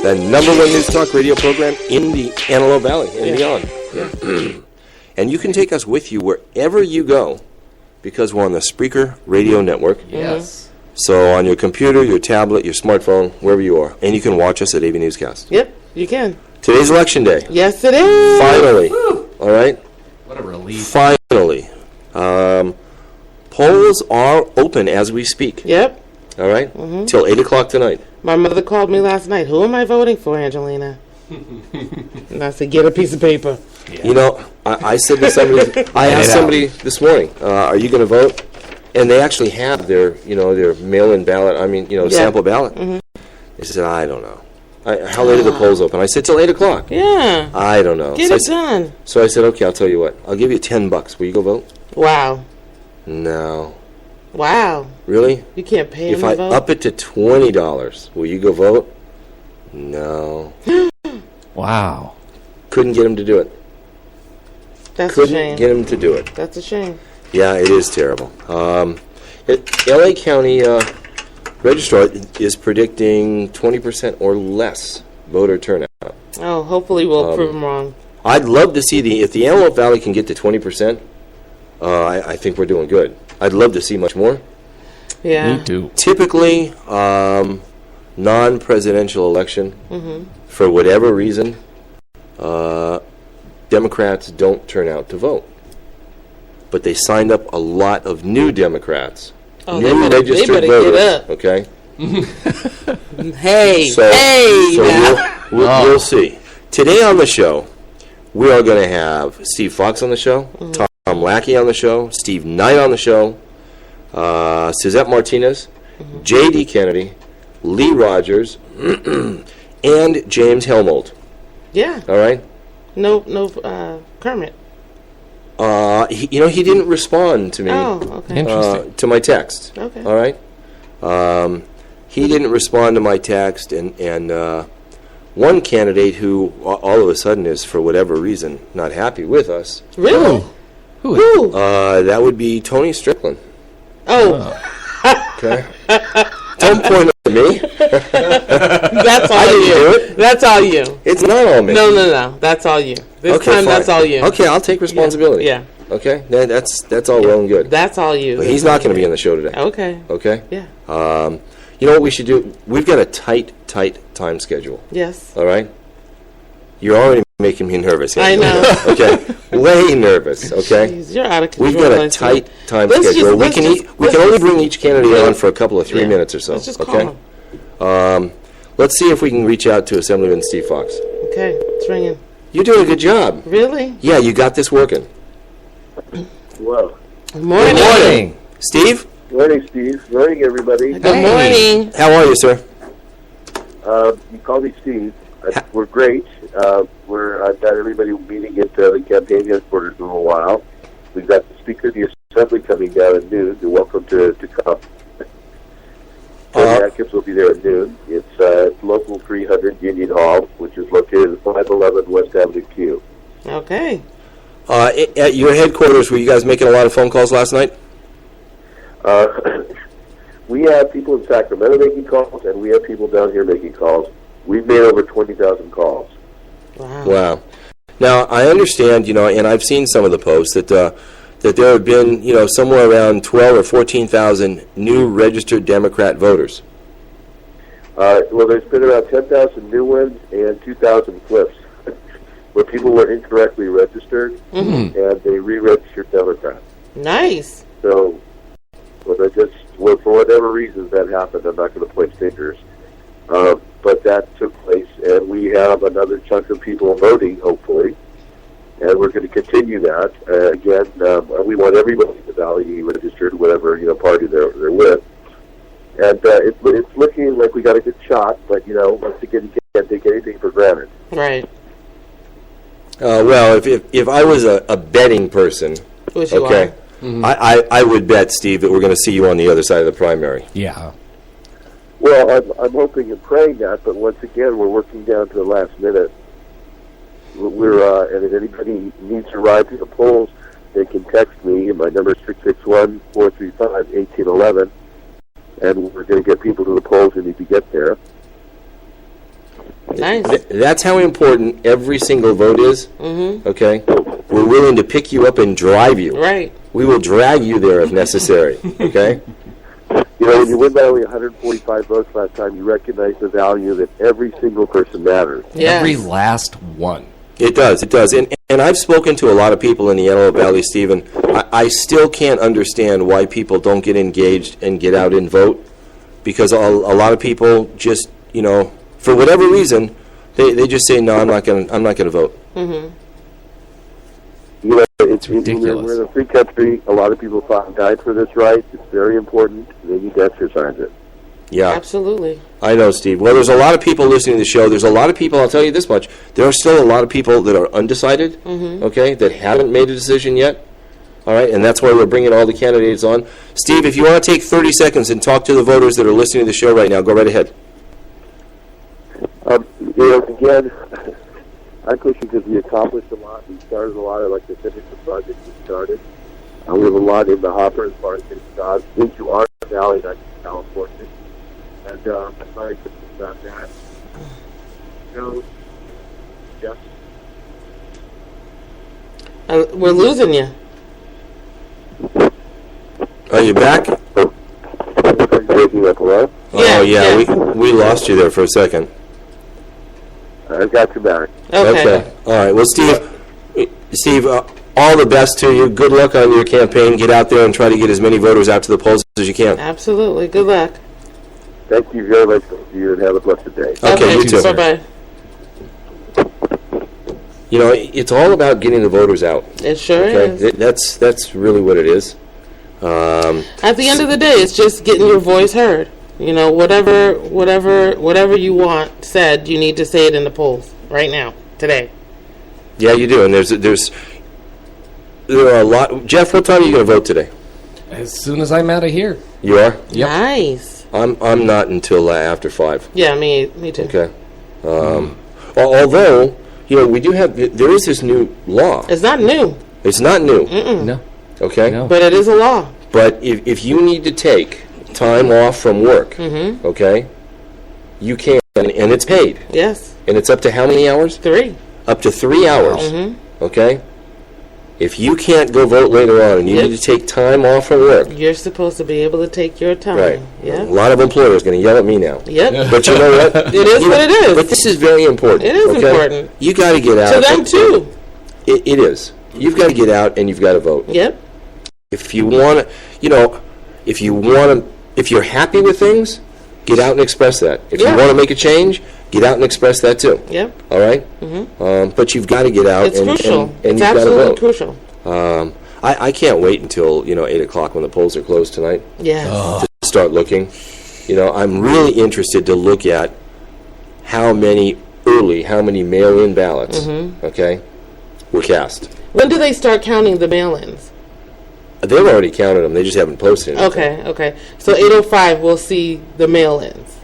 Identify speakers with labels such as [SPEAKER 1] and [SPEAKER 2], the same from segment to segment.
[SPEAKER 1] the #1 news talk radio program in the Antelope Valley and beyond.
[SPEAKER 2] Yeah.
[SPEAKER 1] And you can take us with you wherever you go because we're on the Spreaker radio network.
[SPEAKER 2] Yes.
[SPEAKER 1] So on your computer, your tablet, your smartphone, wherever you are. And you can watch us at AVNewsCast.
[SPEAKER 2] Yep, you can.
[SPEAKER 1] Today's Election Day.
[SPEAKER 2] Yes, it is.
[SPEAKER 1] Finally.
[SPEAKER 3] Woo.
[SPEAKER 1] All right?
[SPEAKER 3] What a relief.
[SPEAKER 1] Finally. Polls are open as we speak.
[SPEAKER 2] Yep.
[SPEAKER 1] All right? Till 8 o'clock tonight.
[SPEAKER 2] My mother called me last night. Who am I voting for, Angelina? And I said, get a piece of paper.
[SPEAKER 3] Yeah.
[SPEAKER 1] You know, I said to somebody, I asked somebody this morning, are you going to vote? And they actually have their mail-in ballot, sample ballot. They said, I don't know. How late are the polls open? I said, till 8 o'clock.
[SPEAKER 2] Yeah.
[SPEAKER 1] I don't know.
[SPEAKER 2] Get it done.
[SPEAKER 1] So I said, okay, I'll tell you what. I'll give you $10. Will you go vote?
[SPEAKER 2] Wow.
[SPEAKER 1] No.
[SPEAKER 2] Wow.
[SPEAKER 1] Really?
[SPEAKER 2] You can't pay
[SPEAKER 1] If
[SPEAKER 2] him
[SPEAKER 1] I
[SPEAKER 2] to vote?
[SPEAKER 1] up it to $20, will you go vote? No.
[SPEAKER 3] Wow.
[SPEAKER 1] Couldn't get him to do it.
[SPEAKER 2] That's a
[SPEAKER 1] Couldn't
[SPEAKER 2] shame.
[SPEAKER 1] get him to do it.
[SPEAKER 2] That's a shame.
[SPEAKER 1] Yeah, it is terrible. L.A. County Registrar is predicting 20% or less voter turnout.
[SPEAKER 2] Oh, hopefully we'll prove him wrong.
[SPEAKER 1] I'd love to see if the Antelope Valley can get to 20%, I think we're doing good. I'd love to see much more.
[SPEAKER 2] Yeah.
[SPEAKER 3] Me too.
[SPEAKER 1] Typically, non-presidential election, for whatever reason, Democrats don't turn out to vote. But they signed up a lot of new Democrats.
[SPEAKER 2] Oh,
[SPEAKER 1] new registered
[SPEAKER 2] they better
[SPEAKER 1] voters.
[SPEAKER 2] get up.
[SPEAKER 1] Okay?
[SPEAKER 2] Hey,
[SPEAKER 1] So we'll see. Today on the show, we are going to have Steve Fox on the show, Tom Lackey on the show, Steve Knight on the show, Suzette Martinez, J.D. Kennedy, Lee Rogers, and James Helmold.
[SPEAKER 2] Yeah.
[SPEAKER 1] All right?
[SPEAKER 2] No, Kermit.
[SPEAKER 1] He didn't respond to me.
[SPEAKER 2] Oh, okay.
[SPEAKER 3] Interesting.
[SPEAKER 1] To my text.
[SPEAKER 2] Okay.
[SPEAKER 1] All right? He didn't respond to my text, and one candidate who all of a sudden is, for whatever reason, not happy with us,
[SPEAKER 2] Really?
[SPEAKER 3] Who?
[SPEAKER 1] that would be Tony Strickland.
[SPEAKER 2] Oh,
[SPEAKER 1] Okay? Don't point at me.
[SPEAKER 2] that's all
[SPEAKER 1] I didn't
[SPEAKER 2] you.
[SPEAKER 1] do it.
[SPEAKER 2] That's all you.
[SPEAKER 1] It's not all me.
[SPEAKER 2] No. That's all you. This time,
[SPEAKER 1] fine.
[SPEAKER 2] that's all you.
[SPEAKER 1] Okay, I'll take responsibility.
[SPEAKER 2] Yeah.
[SPEAKER 1] Okay? That's all well and good.
[SPEAKER 2] That's all you.
[SPEAKER 1] But he's not going to be on the show today.
[SPEAKER 2] Okay.
[SPEAKER 1] Okay?
[SPEAKER 2] Yeah.
[SPEAKER 1] You know what we should do? We've got a tight time schedule.
[SPEAKER 2] Yes.
[SPEAKER 1] All right? You're already making me nervous.
[SPEAKER 2] I
[SPEAKER 1] Angelina.
[SPEAKER 2] know.
[SPEAKER 1] Okay? Way nervous, okay?
[SPEAKER 2] Jeez, you're out of control.
[SPEAKER 1] We've got a
[SPEAKER 2] I see.
[SPEAKER 1] tight time
[SPEAKER 2] Let's
[SPEAKER 1] schedule.
[SPEAKER 2] just-
[SPEAKER 1] We can only bring each candidate on for a couple of 3 minutes or so.
[SPEAKER 2] Let's just call
[SPEAKER 1] Okay?
[SPEAKER 2] him.
[SPEAKER 1] Let's see if we can reach out to Assemblyman Steve Fox.
[SPEAKER 2] Okay, it's ringing.
[SPEAKER 1] You're doing a good job.
[SPEAKER 2] Really?
[SPEAKER 1] Yeah, you got this working.
[SPEAKER 4] Well,
[SPEAKER 2] Good morning.
[SPEAKER 1] Good morning. Steve?
[SPEAKER 4] good morning, Steve. Good morning, everybody.
[SPEAKER 2] Good morning.
[SPEAKER 1] How are you, sir?
[SPEAKER 4] You call me Steve. We're great. I've got everybody meeting at the campaign headquarters in a little while. We've got the Speaker of the Assembly coming down at noon. You're welcome to come. Tony Atkins will be there at noon. It's local 300 Union Hall, which is located at 511 West Avenue Q.
[SPEAKER 2] Okay.
[SPEAKER 1] At your headquarters, were you guys making a lot of phone calls last night?
[SPEAKER 4] We have people in Sacramento making calls, and we have people down here making calls. We've made over 20,000 calls.
[SPEAKER 1] Wow. Now, I understand, and I've seen some of the posts that there have been, somewhere around 12 or 14,000 new registered Democrat voters.
[SPEAKER 4] Well, there's been around 10,000 new ones and 2,000 flips, where people were incorrectly registered, and they re-registered Democrats.
[SPEAKER 2] Nice.
[SPEAKER 4] So, for whatever reasons that happened, I'm not going to point fingers. But that took place, and we have another chunk of people voting, hopefully, and we're going to continue that. Again, we want everybody in the Valley to be registered, whatever party they're with. And it's looking like we got a good shot, but once again, you can't take anything for granted.
[SPEAKER 2] Right.
[SPEAKER 1] Well, if I was a betting person,
[SPEAKER 2] Which you
[SPEAKER 1] okay, I would bet, Steve, that we're going to see you on the other side of the primary.
[SPEAKER 3] Yeah.
[SPEAKER 4] Well, I'm hoping and praying that, but once again, we're working down to the last minute. And if anybody needs to ride to the polls, they can text me. My number is 661-435-1811, and we're going to get people to the polls who need to get there.
[SPEAKER 2] Nice.
[SPEAKER 1] That's how important every single vote is. Mm-hmm. Okay? We're willing to pick you up and drive you.
[SPEAKER 2] Right.
[SPEAKER 1] We will drag you there if necessary. Okay?
[SPEAKER 4] You know, when you win by only 145 votes last time, you recognize the value that every single person matters.
[SPEAKER 2] Yes.
[SPEAKER 3] Every last one.
[SPEAKER 1] It does. And I've spoken to a lot of people in the Antelope Valley, Stephen. I still can't understand why people don't get engaged and get out and vote, because a lot of people just, you know, for whatever reason, they just say, no, I'm not going to vote.
[SPEAKER 2] Mm-hmm.
[SPEAKER 4] You know, it's
[SPEAKER 3] ridiculous.
[SPEAKER 4] We're in a free country. A lot of people fought and died for this right. It's very important. They need to exercise it.
[SPEAKER 1] Yeah.
[SPEAKER 2] Absolutely.
[SPEAKER 1] I know, Steve. Well, there's a lot of people listening to the show. There's a lot of people, I'll tell you this much, there are still a lot of people that are undecided, okay, that haven't made a decision yet. All right, and that's why we're bringing all the candidates on. Steve, if you want to take 30 seconds and talk to the voters that are listening to the show right now, go right ahead.
[SPEAKER 4] You know, again, I'm pushing because we accomplished a lot. We started a lot. I'd like to finish the project we started. We have a lot in the hopper as far as getting jobs into our valley, not just California. And I'm very excited about that. You know, just
[SPEAKER 2] We're losing you.
[SPEAKER 1] Are you back?
[SPEAKER 4] waking up, hello?
[SPEAKER 1] Oh,
[SPEAKER 2] Yeah.
[SPEAKER 1] we lost you there for a second.
[SPEAKER 4] I've got you back.
[SPEAKER 2] Okay.
[SPEAKER 1] All right. Well, Steve, all the best to you. Good luck on your campaign. Get out there and try to get as many voters out to the polls as you can.
[SPEAKER 2] Absolutely. Good luck.
[SPEAKER 4] Thank you very much to you, and have a blessed day.
[SPEAKER 1] Okay, you too.
[SPEAKER 2] Bye-bye.
[SPEAKER 1] You know, it's all about getting the voters out.
[SPEAKER 2] It sure is.
[SPEAKER 1] That's really what it is.
[SPEAKER 2] At the end of the day, it's just getting your voice heard. You know, whatever you want said, you need to say it in the polls right now, today.
[SPEAKER 1] Yeah, you do. And there are a lot. Jeff, what time are you going to vote today?
[SPEAKER 3] As soon as I'm out of here.
[SPEAKER 1] You are?
[SPEAKER 3] Yep.
[SPEAKER 2] Nice.
[SPEAKER 1] I'm not until after 5.
[SPEAKER 2] Yeah, me too.
[SPEAKER 1] Okay. Although, you know, there is this new law.
[SPEAKER 2] It's not new,
[SPEAKER 1] It's not new.
[SPEAKER 3] No.
[SPEAKER 1] Okay.
[SPEAKER 3] No.
[SPEAKER 2] but it is a law.
[SPEAKER 1] But if you need to take time off from work, okay, you can, and it's paid.
[SPEAKER 2] Yes.
[SPEAKER 1] And it's up to how many hours?
[SPEAKER 2] 3.
[SPEAKER 1] Up to 3 hours. Okay? If you can't go vote later on and you need to take time off from work,
[SPEAKER 2] You're supposed to be able to take your time.
[SPEAKER 1] right?
[SPEAKER 2] Yeah.
[SPEAKER 1] A lot of employers going to yell at me now.
[SPEAKER 2] Yep.
[SPEAKER 1] But you know what?
[SPEAKER 2] It is what it is.
[SPEAKER 1] But this is very important.
[SPEAKER 2] It is
[SPEAKER 1] okay?
[SPEAKER 2] important.
[SPEAKER 1] You got to get out.
[SPEAKER 2] To them too.
[SPEAKER 1] It is. You've got to get out and you've got to vote.
[SPEAKER 2] Yep.
[SPEAKER 1] If you want to, if you're happy with things, get out and express that. If you
[SPEAKER 2] Yeah.
[SPEAKER 1] want to make a change, get out and express that too.
[SPEAKER 2] Yep.
[SPEAKER 1] All right? But you've got to get out
[SPEAKER 2] It's
[SPEAKER 1] and
[SPEAKER 2] crucial.
[SPEAKER 1] and
[SPEAKER 2] It's
[SPEAKER 1] you've got to
[SPEAKER 2] absolutely
[SPEAKER 1] vote.
[SPEAKER 2] crucial.
[SPEAKER 1] I can't wait until 8 o'clock when the polls are closed tonight
[SPEAKER 2] Yes.
[SPEAKER 1] to start looking. I'm really interested to look at how many mail-in ballots, okay, were cast.
[SPEAKER 2] When do they start counting the mail-ins?
[SPEAKER 1] They've already counted them. They just haven't posted anything.
[SPEAKER 2] Okay. So 8:05, we'll see the mail-ins.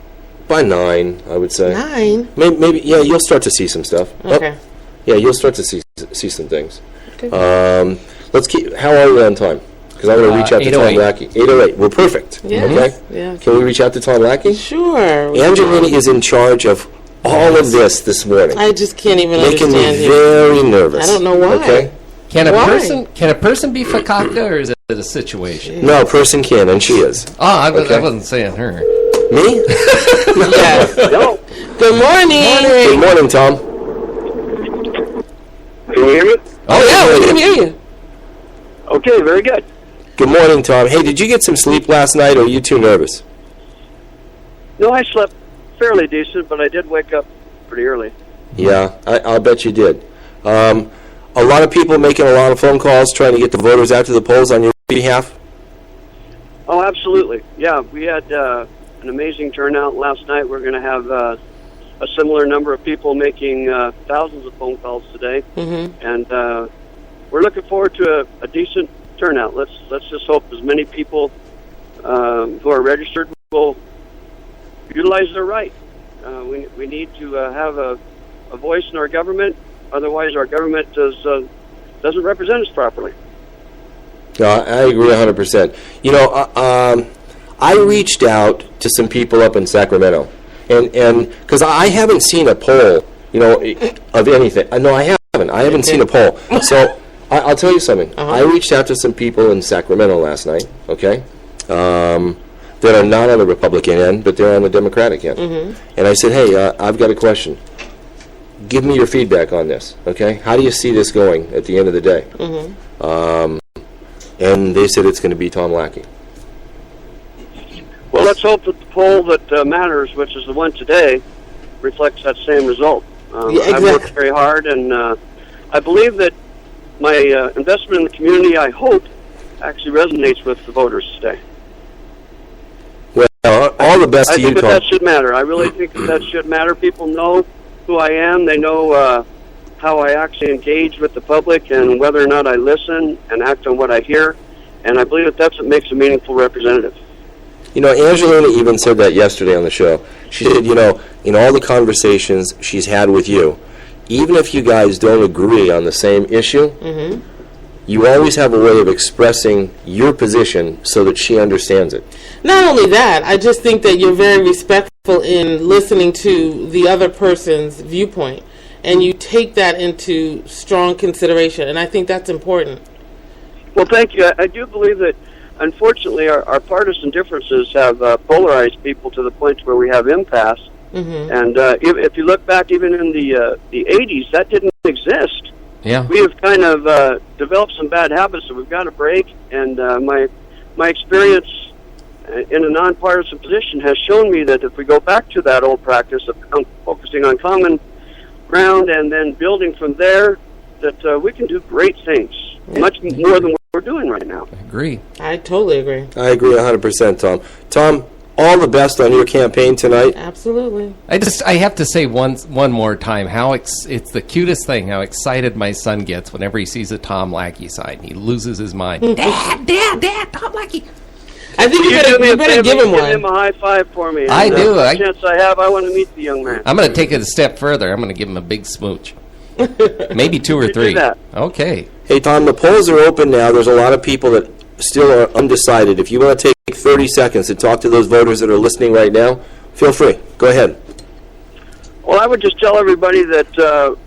[SPEAKER 1] By 9, I would say.
[SPEAKER 2] 9.
[SPEAKER 1] Maybe you'll start to see some stuff.
[SPEAKER 2] Okay.
[SPEAKER 1] Yeah, you'll start to see some things.
[SPEAKER 2] Okay.
[SPEAKER 1] Let's keep. How are we on time? Because I want to reach out to Tom
[SPEAKER 3] 8:08.
[SPEAKER 1] Lackey. 8:08. We're perfect.
[SPEAKER 2] Yes.
[SPEAKER 1] Okay.
[SPEAKER 2] Yes.
[SPEAKER 1] Can we reach out to Tom Lackey?
[SPEAKER 2] Sure.
[SPEAKER 1] Angelina is in charge of all of this morning,
[SPEAKER 2] I just can't even
[SPEAKER 1] making me
[SPEAKER 2] understand you.
[SPEAKER 1] very nervous.
[SPEAKER 2] I don't know why.
[SPEAKER 1] Okay.
[SPEAKER 3] Can a
[SPEAKER 2] Why?
[SPEAKER 3] person be fakakta, or is it a situation?
[SPEAKER 1] No, a person can, and she is.
[SPEAKER 3] Oh, I
[SPEAKER 1] Okay.
[SPEAKER 3] wasn't saying her.
[SPEAKER 1] Me?
[SPEAKER 2] Yes.
[SPEAKER 4] Hello.
[SPEAKER 2] Good morning.
[SPEAKER 1] Good morning, Tom.
[SPEAKER 4] Can you hear me?
[SPEAKER 2] Oh, yeah, we can hear you.
[SPEAKER 4] Okay, very good.
[SPEAKER 1] Good morning, Tom. Hey, did you get some sleep last night, or are you too nervous?
[SPEAKER 5] No, I slept fairly decent, but I did wake up pretty early.
[SPEAKER 1] Yeah, I'll bet you did. A lot of people making a lot of phone calls trying to get the voters out to the polls on your behalf.
[SPEAKER 5] Oh, absolutely. Yeah, we had an amazing turnout last night. We're going to have a similar number of people making thousands of phone calls today, and we're looking forward to a decent turnout. Let's just hope as many people who are registered will utilize their right. We need to have a voice in our government. Otherwise, our government doesn't represent us properly.
[SPEAKER 1] I agree 100%. I reached out to some people up in Sacramento, And because I haven't seen a poll, of anything. No, I haven't. I haven't seen a poll. So I'll tell you something. I reached out to some people in Sacramento last night, okay, that are not on the Republican end, but they're on the Democratic end. And I said, hey, I've got a question. Give me your feedback on this, okay? How do you see this going at the end of the day? And they said it's going to be Tom Lackey.
[SPEAKER 5] Well, let's hope that the poll that matters, which is the one today, reflects that same result.
[SPEAKER 2] Exactly.
[SPEAKER 5] I've worked very hard, and I believe that my investment in the community, I hope, actually resonates with the voters today.
[SPEAKER 1] Well, all the best to you, Tom.
[SPEAKER 5] I think that should matter. I really think that should matter. People know who I am. They know how I actually engage with the public and whether or not I listen and act on what I hear. And I believe that that's what makes a meaningful representative.
[SPEAKER 1] Angelina even said that yesterday on the show. She said, in all the conversations she's had with you, even if you guys don't agree on the same issue, you always have a way of expressing your position so that she understands it.
[SPEAKER 2] Not only that, I just think that you're very respectful in listening to the other person's viewpoint, and you take that into strong consideration, and I think that's important.
[SPEAKER 5] Well, thank you. I do believe that, unfortunately, our partisan differences have polarized people to the point where we have impasse. And if you look back even in the 80s, that didn't exist.
[SPEAKER 3] Yeah.
[SPEAKER 5] We have kind of developed some bad habits that we've got to break, and my experience in a nonpartisan position has shown me that if we go back to that old practice of focusing on common ground and then building from there, that we can do great things, much more than what we're doing right now.
[SPEAKER 3] I agree.
[SPEAKER 2] I totally agree.
[SPEAKER 1] I agree 100%, Tom. Tom, all the best on your campaign tonight.
[SPEAKER 2] Absolutely.
[SPEAKER 3] I have to say one more time how it's the cutest thing how excited my son gets whenever he sees a Tom Lackey sign. He loses his mind. Dad, Tom Lackey.
[SPEAKER 2] I think you better give him one.
[SPEAKER 5] Give him a high five for me.
[SPEAKER 3] I do.
[SPEAKER 5] The chance I have, I want to meet the young man.
[SPEAKER 3] I'm going to take it a step further. I'm going to give him a big smooch. Maybe 2 or 3.
[SPEAKER 5] Do that.
[SPEAKER 3] Okay.
[SPEAKER 1] Hey, Tom, the polls are open now. There's a lot of people that still are undecided. If you want to take 30 seconds to talk to those voters that are listening right now, feel free. Go ahead.
[SPEAKER 5] Well, I would just tell everybody that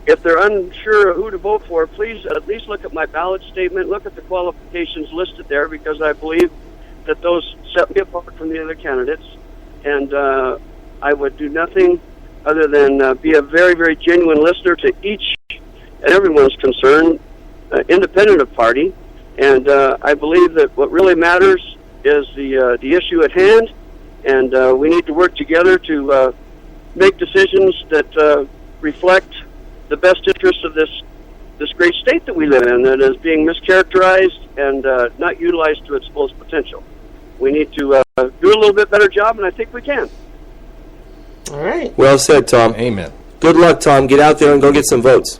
[SPEAKER 5] if they're unsure of who to vote for, please at least look at my ballot statement, look at the qualifications listed there, because I believe that those set me apart from the other candidates. And I would do nothing other than be a very, very genuine listener to each and everyone's concern, independent of party. And I believe that what really matters is the issue at hand, and we need to work together to make decisions that reflect the best interests of this great state that we live in, that is being mischaracterized and not utilized to its fullest potential. We need to do a little bit better job, and I think we can.
[SPEAKER 2] All right.
[SPEAKER 1] Well said, Tom.
[SPEAKER 3] Amen.
[SPEAKER 1] Good luck, Tom. Get out there and go get some votes.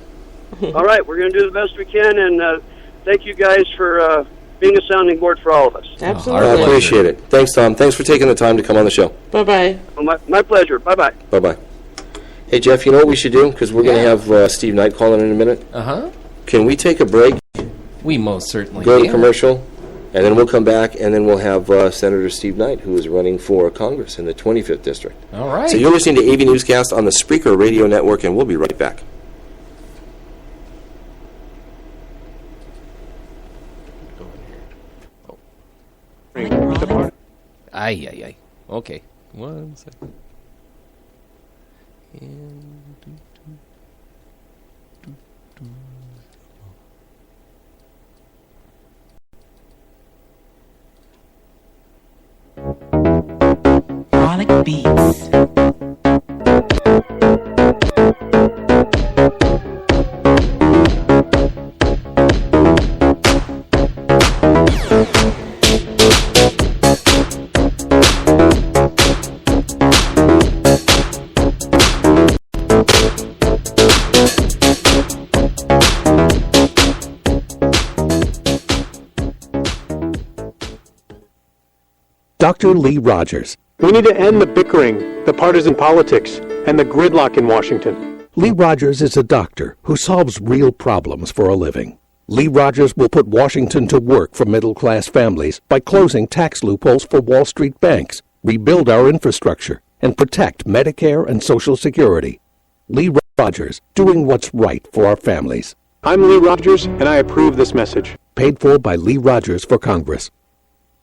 [SPEAKER 5] All right, we're going to do the best we can, and thank you guys for being a sounding board for all of us.
[SPEAKER 2] Absolutely.
[SPEAKER 1] I appreciate it. Thanks, Tom. Thanks for taking the time to come on the show.
[SPEAKER 2] Bye-bye.
[SPEAKER 5] Well, my pleasure. Bye-bye.
[SPEAKER 1] Bye-bye. Hey, Jeff, you know what we should do? Because we're going to have Steve Knight calling in a minute.
[SPEAKER 3] Uh-huh.
[SPEAKER 1] Can we take a break,
[SPEAKER 3] We most certainly
[SPEAKER 1] go to
[SPEAKER 3] can.
[SPEAKER 1] commercial, and then we'll come back, and then we'll have Senator Steve Knight, who is running for Congress in the 25th District.
[SPEAKER 3] All right.
[SPEAKER 1] So you're listening to AV Newscast on the Spreaker Radio Network, and we'll be right back.
[SPEAKER 3] Ay. Okay. 1 second.
[SPEAKER 6] Frolic Beats.
[SPEAKER 7] Dr. Lee Rogers.
[SPEAKER 8] We need to end the bickering, the partisan politics, and the gridlock in Washington.
[SPEAKER 7] Lee Rogers is a doctor who solves real problems for a living. Lee Rogers will put Washington to work for middle-class families by closing tax loopholes for Wall Street banks, rebuild our infrastructure, and protect Medicare and Social Security. Lee Rogers, doing what's right for our families.
[SPEAKER 8] I'm Lee Rogers, and I approve this message.
[SPEAKER 7] Paid for by Lee Rogers for Congress.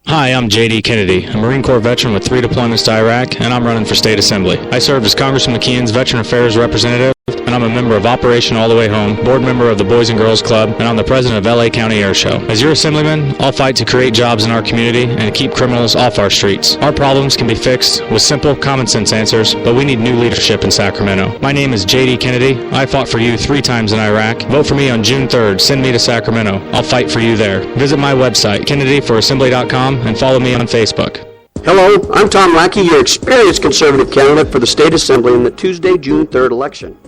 [SPEAKER 6] Hi, I'm J.D. Kennedy, a Marine Corps veteran with 3 deployments to Iraq, and I'm running for State Assembly. I served as Congressman McKeon's Veteran Affairs Representative, and I'm a member of Operation All the Way Home, board member of the Boys and Girls Club, and I'm the president of LA County Air Show. As your assemblyman, I'll fight to create jobs in our community and to keep criminals off our streets. Our problems can be fixed with simple, common sense answers, but we need new leadership in Sacramento. My name is J.D. Kennedy. I fought for you 3 times in Iraq. Vote for me on June 3rd. Send me to Sacramento. I'll fight for you there. Visit my website, kennedyforassembly.com, and follow me on Facebook.
[SPEAKER 9] Hello, I'm Tom Lackey, your experienced conservative candidate for the State Assembly in the Tuesday, June 3rd election.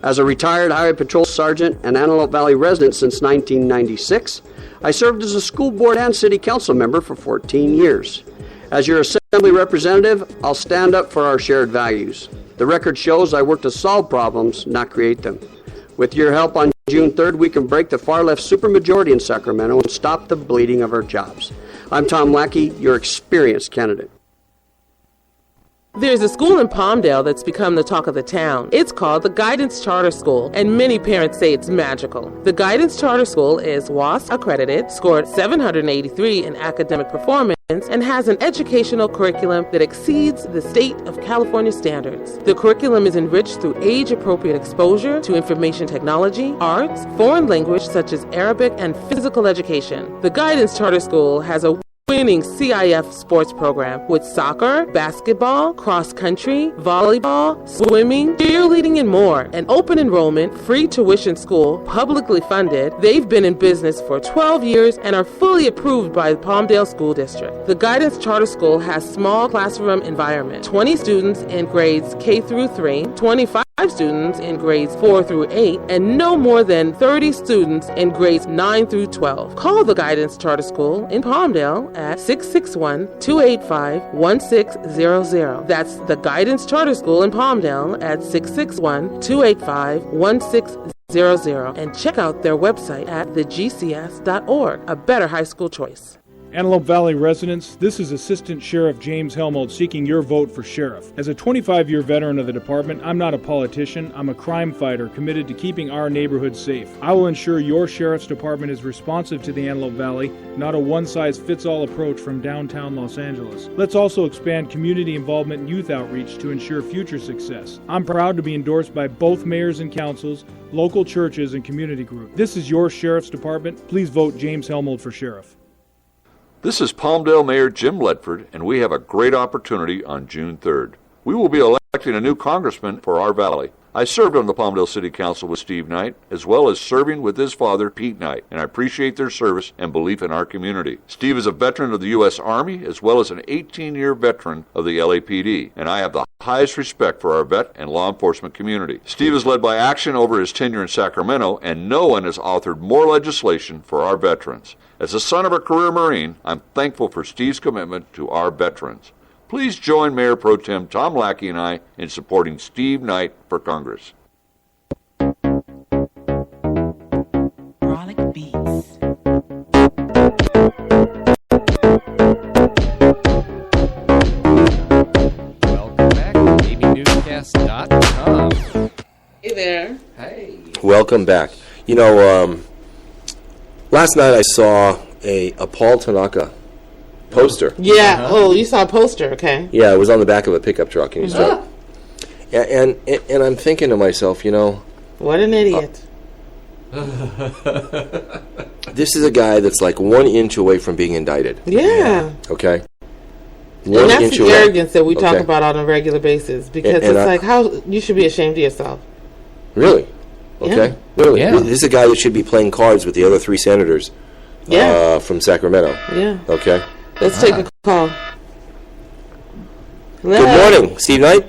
[SPEAKER 9] As a retired Highway Patrol Sergeant and Antelope Valley resident since 1996, I served as a school board and city council member for 14 years. As your assembly representative, I'll stand up for our shared values. The record shows I work to solve problems, not create them. With your help on June 3rd, we can break the far-left supermajority in Sacramento and stop the bleeding of our jobs. I'm Tom Lackey, your experienced candidate.
[SPEAKER 2] There's a school in Palmdale that's become the talk of the town. It's called the Guidance Charter School, and many parents say it's magical. The Guidance Charter School is WASP accredited, scored 783 in academic performance, and has an educational curriculum that exceeds the state of California standards. The curriculum is enriched through age-appropriate exposure to information technology, arts, foreign language such as Arabic, and physical education. The Guidance Charter School has a winning CIF sports program with soccer, basketball, cross country, volleyball, swimming, cheerleading, and more. An open enrollment, free tuition school, publicly funded. They've been in business for 12 years and are fully approved by the Palmdale School District. The Guidance Charter School has small classroom environment, 20 students in grades K through 3, 25 students in grades 4 through 8, and no more than 30 students in grades 9 through 12. Call the Guidance Charter School in Palmdale at 661-285-1600. That's the Guidance Charter School in Palmdale at 661-285-1600. And check out their website at thegcs.org. A better high school choice.
[SPEAKER 10] Antelope Valley residents, this is Assistant Sheriff James Helmold seeking your vote for sheriff. As a 25-year veteran of the department, I'm not a politician, I'm a crime fighter committed to keeping our neighborhood safe. I will ensure your sheriff's department is responsive to the Antelope Valley, not a one-size-fits-all approach from downtown Los Angeles. Let's also expand community involvement and youth outreach to ensure future success. I'm proud to be endorsed by both mayors and councils, local churches, and community groups. This is your sheriff's department. Please vote James Helmold for sheriff.
[SPEAKER 11] This is Palmdale Mayor Jim Ledford, and we have a great opportunity on June 3rd. We will be electing a new congressman for our valley. I served on the Palmdale City Council with Steve Knight, as well as serving with his father, Pete Knight, and I appreciate their service and belief in our community. Steve is a veteran of the U.S. Army, as well as an 18-year veteran of the LAPD, and I have the highest respect for our vet and law enforcement community. Steve has led by action over his tenure in Sacramento, and no one has authored more legislation for our veterans. As a son of a career Marine, I'm thankful for Steve's commitment to our veterans. Please join Mayor Pro Tem Tom Lackey and I in supporting Steve Knight for Congress.
[SPEAKER 12] Frolic Beats.
[SPEAKER 3] Welcome back to AVNewsCast.com.
[SPEAKER 2] Hey there.
[SPEAKER 3] Hey.
[SPEAKER 1] Welcome back. You know, last night I saw a Paul Tanaka poster.
[SPEAKER 2] Yeah. Oh, you saw a poster. Okay.
[SPEAKER 1] Yeah, it was on the back of a pickup truck, and he's driving. And I'm thinking to myself, you know,
[SPEAKER 2] what an idiot.
[SPEAKER 1] This is a guy that's like 1 inch away from being indicted.
[SPEAKER 2] Yeah.
[SPEAKER 1] Okay.
[SPEAKER 2] And that's the arrogance that we talk about on a regular basis, because it's like, how you should be ashamed of yourself.
[SPEAKER 1] Really? Okay.
[SPEAKER 2] Yeah.
[SPEAKER 1] Really?
[SPEAKER 3] Yeah.
[SPEAKER 1] This is a guy that should be playing cards with the other 3 senators from Sacramento.
[SPEAKER 2] Yeah.
[SPEAKER 1] Okay.
[SPEAKER 2] Let's take a call. Hello.
[SPEAKER 1] Good morning, Steve Knight.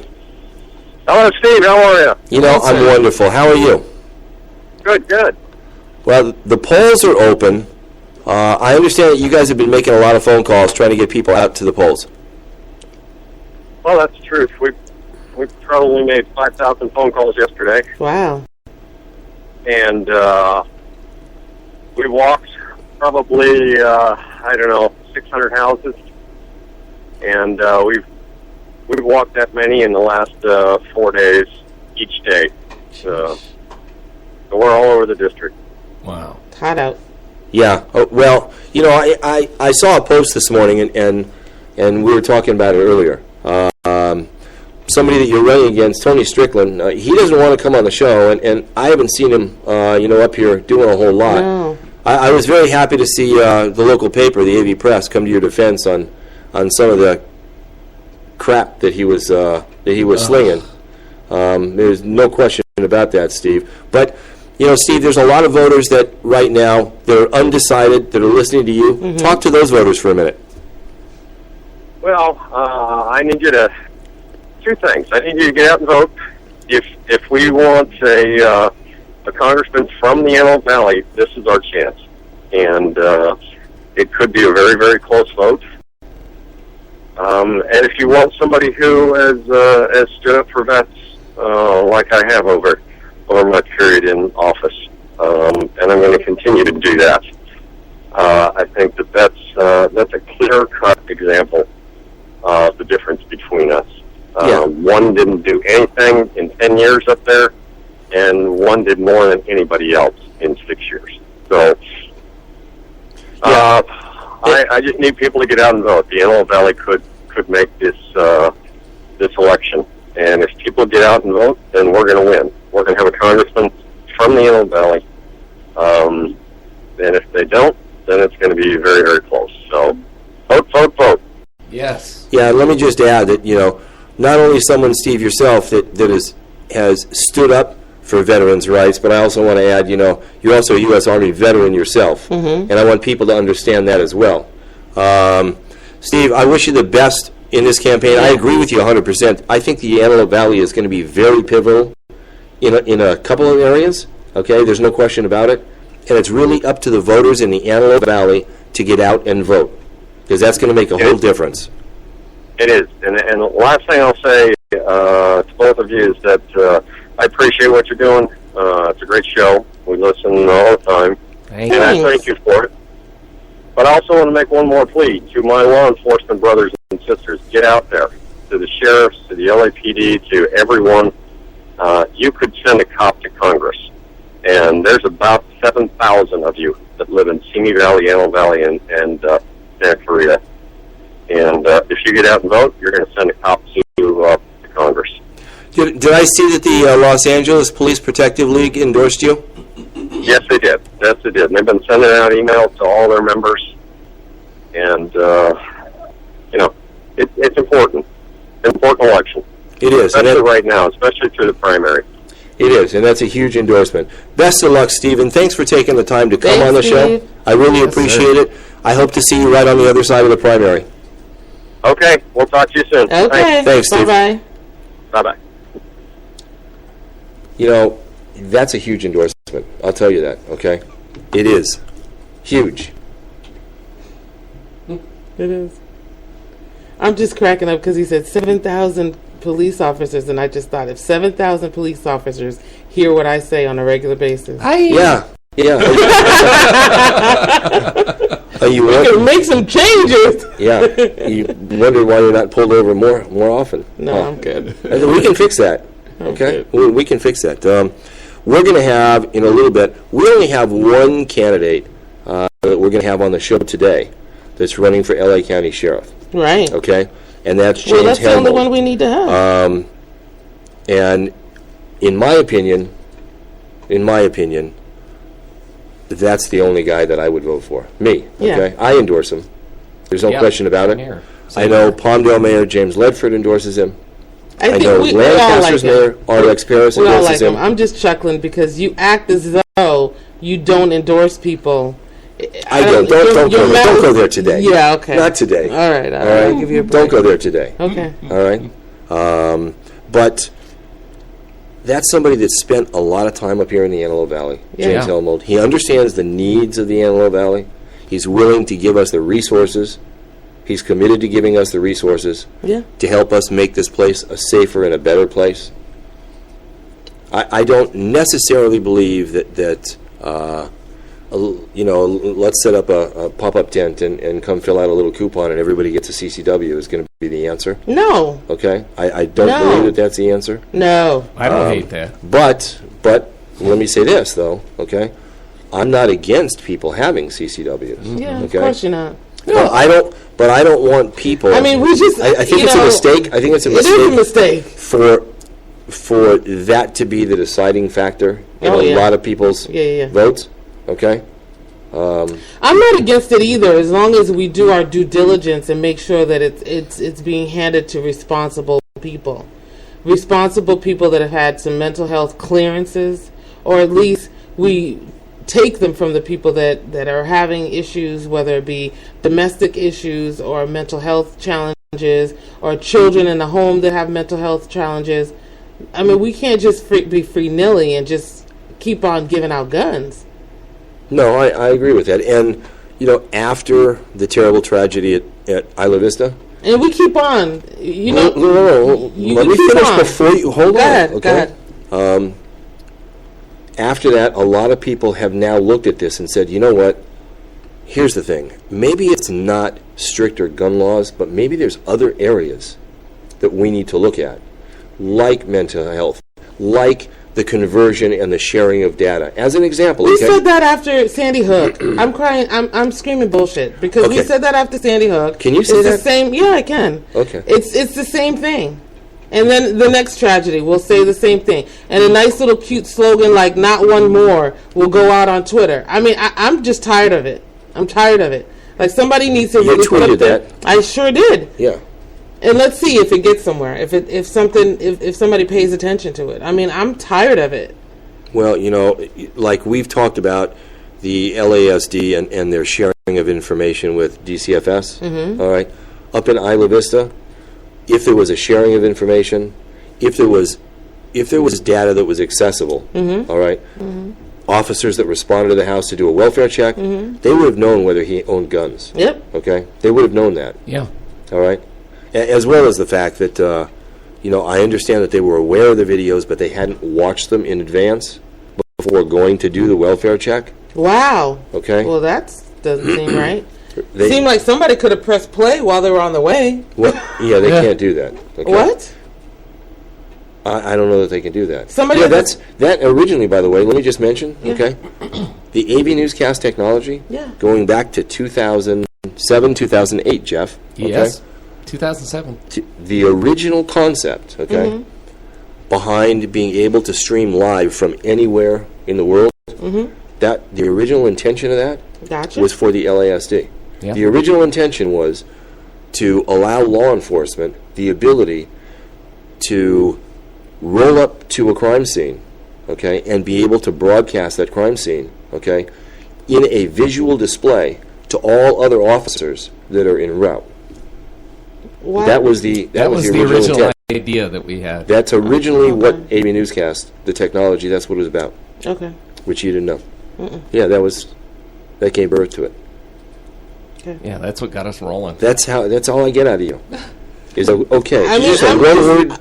[SPEAKER 4] Hello, Steve. How are you?
[SPEAKER 1] You know, I'm wonderful. How are you?
[SPEAKER 4] Good, good.
[SPEAKER 1] Well, the polls are open. I understand that you guys have been making a lot of phone calls trying to get people out to the polls.
[SPEAKER 4] Well, that's the truth. We probably made 5,000 phone calls yesterday.
[SPEAKER 2] Wow.
[SPEAKER 4] And we walked probably, 600 houses. And we've
[SPEAKER 12] we've walked that many in the last 4 days each day. So we're all over the district.
[SPEAKER 3] Wow.
[SPEAKER 2] Hot out.
[SPEAKER 1] Yeah. Well, I saw a post this morning, and we were talking about it earlier. Somebody that you're running against, Tony Strickland, he doesn't want to come on the show, and I haven't seen him, up here doing a whole lot.
[SPEAKER 2] No.
[SPEAKER 1] I was very happy to see the local paper, the AV Press, come to your defense on some of the crap that he was slinging. There's no question about that, Steve. But Steve, there's a lot of voters that right now that are undecided, that are listening to you. Mm-hmm. Talk to those voters for a minute.
[SPEAKER 12] Well, I need you to two things. I need you to get out and vote. If we want a congressman from the Antelope Valley, this is our chance, and it could be a very, very close vote. And if you want somebody who has stood up for vets, like I have over my period in office, and I'm going to continue to do that. I think that's a clear-cut example of the difference between us. One didn't do anything in 10 years up there, and one did more than anybody else in 6 years. So I just need people to get out and vote. The Antelope Valley could make this election, and if people get out and vote, then we're going to win. We're going to have a congressman from the Antelope Valley, and if they don't, then it's going to be very, very close. So vote.
[SPEAKER 3] Yes.
[SPEAKER 1] Yeah, let me just add that, not only someone, Steve, yourself, that has stood up for veterans' rights, but I also want to add, you're also a U.S. Army veteran yourself, and I want people to understand that as well. Steve, I wish you the best in this campaign. I agree with you 100%. I think the Antelope Valley is going to be very pivotal in a couple of areas, okay? There's no question about it. And it's really up to the voters in the Antelope Valley to get out and vote, because that's going to make a whole difference.
[SPEAKER 12] It is. And the last thing I'll say to both of you is that I appreciate what you're doing. It's a great show. We listen all the time.
[SPEAKER 3] Thank
[SPEAKER 12] you. I thank you for it. But I also want to make one more plea to my law enforcement brothers and sisters. Get out there, to the sheriffs, to the LAPD, to everyone. You could send a cop to Congress. And there's about 7,000 of you that live in Simi Valley, Antelope Valley, and Santa Clarita. And if you get out and vote, you're going to send a cop to Congress.
[SPEAKER 1] Did I see that the Los Angeles Police Protective League endorsed you?
[SPEAKER 12] Yes, they did. Yes, they did. And they've been sending out emails to all their members. And, it's important. Important election.
[SPEAKER 1] It is.
[SPEAKER 12] Especially right now, especially through the primary.
[SPEAKER 1] It is, and that's a huge endorsement. Best of luck, Stephen. Thanks for taking the time to come on the show. I really appreciate it. I hope to see you right on the other side of the primary.
[SPEAKER 12] Okay, we'll talk to you soon.
[SPEAKER 2] Okay.
[SPEAKER 1] Thanks, Steve.
[SPEAKER 2] Bye-bye.
[SPEAKER 12] Bye-bye.
[SPEAKER 1] That's a huge endorsement. I'll tell you that, okay? It is. Huge.
[SPEAKER 2] It is. I'm just cracking up because he said 7,000 police officers, and I just thought if 7,000 police officers hear what I say on a regular basis.
[SPEAKER 1] Yeah.
[SPEAKER 2] We can make some changes.
[SPEAKER 1] Yeah. You wonder why you're not pulled over more often.
[SPEAKER 2] No, I'm good.
[SPEAKER 1] We can fix that. Okay? We can fix that. We're going to have, in a little bit, we only have one candidate that we're going to have on the show today that's running for L.A. County Sheriff.
[SPEAKER 2] Right.
[SPEAKER 1] Okay? And that's James
[SPEAKER 2] that's
[SPEAKER 1] Helmold.
[SPEAKER 2] the only one we need to have.
[SPEAKER 1] And in my opinion, that's the only guy that I would vote for. Me. Okay? I endorse him. There's no question about it. I know Palmdale Mayor James Ledford endorses him. I know Lancaster's Mayor Alex Paris endorses him.
[SPEAKER 2] I'm just chuckling because you act as though you don't endorse people.
[SPEAKER 1] I don't. Don't go there today.
[SPEAKER 2] Yeah, okay.
[SPEAKER 1] Not today.
[SPEAKER 2] All right. I'll give you a break.
[SPEAKER 1] Don't go there today.
[SPEAKER 2] Okay.
[SPEAKER 1] All right. But that's somebody that spent a lot of time up here in the Antelope Valley, James Helmold. He understands the needs of the Antelope Valley. He's willing to give us the resources. He's committed to giving us the resources to help us make this place a safer and a better place. I don't necessarily believe that let's set up a pop-up tent and come fill out a little coupon and everybody gets a CCW is going to be the answer.
[SPEAKER 2] No.
[SPEAKER 1] Okay? I don't believe that that's the answer.
[SPEAKER 2] No.
[SPEAKER 3] I don't hate that.
[SPEAKER 1] But let me say this, though, okay? I'm not against people having CCWs.
[SPEAKER 2] Yeah,
[SPEAKER 1] okay?
[SPEAKER 2] of course you're not.
[SPEAKER 1] Well, I don't want people.
[SPEAKER 2] I mean, we just.
[SPEAKER 1] I think it's a mistake. I think it's a mistake.
[SPEAKER 2] It is a mistake
[SPEAKER 1] for that to be the deciding factor in a lot of people's votes. Okay.
[SPEAKER 2] I'm not against it either, as long as we do our due diligence and make sure that it's being handed to responsible people that have had some mental health clearances, or at least we take them from the people that are having issues, whether it be domestic issues or mental health challenges, or children in the home that have mental health challenges. I mean, we can't just be free-nilly and just keep on giving out guns.
[SPEAKER 1] No, I agree with that. And, after the terrible tragedy at Isla Vista.
[SPEAKER 2] And we keep on.
[SPEAKER 1] No. Let me finish before you. Hold on. Okay.
[SPEAKER 2] Go ahead.
[SPEAKER 1] After that, a lot of people have now looked at this and said, you know what? Here's the thing. Maybe it's not stricter gun laws, but maybe there's other areas that we need to look at, like mental health, like the conversion and the sharing of data. As an example,
[SPEAKER 2] we said that after Sandy Hook. I'm crying. I'm screaming bullshit because we said that after Sandy Hook.
[SPEAKER 1] Can you say that?
[SPEAKER 2] The same. Yeah, I can.
[SPEAKER 1] Okay.
[SPEAKER 2] It's the same thing. And then the next tragedy, we'll say the same thing. And a nice little cute slogan like "Not one more" will go out on Twitter. I mean, I'm just tired of it. I'm tired of it. Like, somebody needs to really put up that. I sure did.
[SPEAKER 1] Yeah.
[SPEAKER 2] And let's see if it gets somewhere. If somebody pays attention to it. I mean, I'm tired of it.
[SPEAKER 1] Well, like we've talked about the LASD and their sharing of information with DCFS.
[SPEAKER 2] Mm-hmm.
[SPEAKER 1] All right. Up in Isla Vista, if there was a sharing of information, if there was data that was accessible,
[SPEAKER 2] mm-hmm.
[SPEAKER 1] all right,
[SPEAKER 2] mm-hmm.
[SPEAKER 1] officers that responded to the house to do a welfare check,
[SPEAKER 2] mm-hmm.
[SPEAKER 1] they would have known whether he owned guns.
[SPEAKER 2] Yep.
[SPEAKER 1] Okay? They would have known that.
[SPEAKER 3] Yeah.
[SPEAKER 1] All right? As well as the fact that, I understand that they were aware of the videos, but they hadn't watched them in advance before going to do the welfare check.
[SPEAKER 2] Wow.
[SPEAKER 1] Okay?
[SPEAKER 2] Well, that doesn't seem right. It seemed like somebody could have pressed play while they were on the way.
[SPEAKER 1] Well, yeah, they can't do that. Okay?
[SPEAKER 2] What?
[SPEAKER 1] I don't know that they can do that.
[SPEAKER 2] Somebody
[SPEAKER 1] that originally, by the way, let me just mention, okay? The AVNewsCast technology, going back to 2007, 2008, Jeff. Okay?
[SPEAKER 3] Yes. 2007.
[SPEAKER 1] The original concept, okay,
[SPEAKER 2] mm-hmm.
[SPEAKER 1] behind being able to stream live from anywhere in the world,
[SPEAKER 2] mm-hmm.
[SPEAKER 1] that the original intention of that was for the LASD.
[SPEAKER 3] Yeah.
[SPEAKER 1] The original intention was to allow law enforcement the ability to roll up to a crime scene, okay, and be able to broadcast that crime scene, okay, in a visual display to all other officers that are en route.
[SPEAKER 2] What?
[SPEAKER 1] That was the
[SPEAKER 3] original idea that we had.
[SPEAKER 1] That's originally what AVNewsCast, the technology, that's what it was about.
[SPEAKER 2] Okay.
[SPEAKER 1] Which you didn't know.
[SPEAKER 2] Mm-mm.
[SPEAKER 1] Yeah, that gave birth to it.
[SPEAKER 2] Okay.
[SPEAKER 3] Yeah, that's what got us rolling.
[SPEAKER 1] That's all I get out of you. Is okay.
[SPEAKER 2] I mean,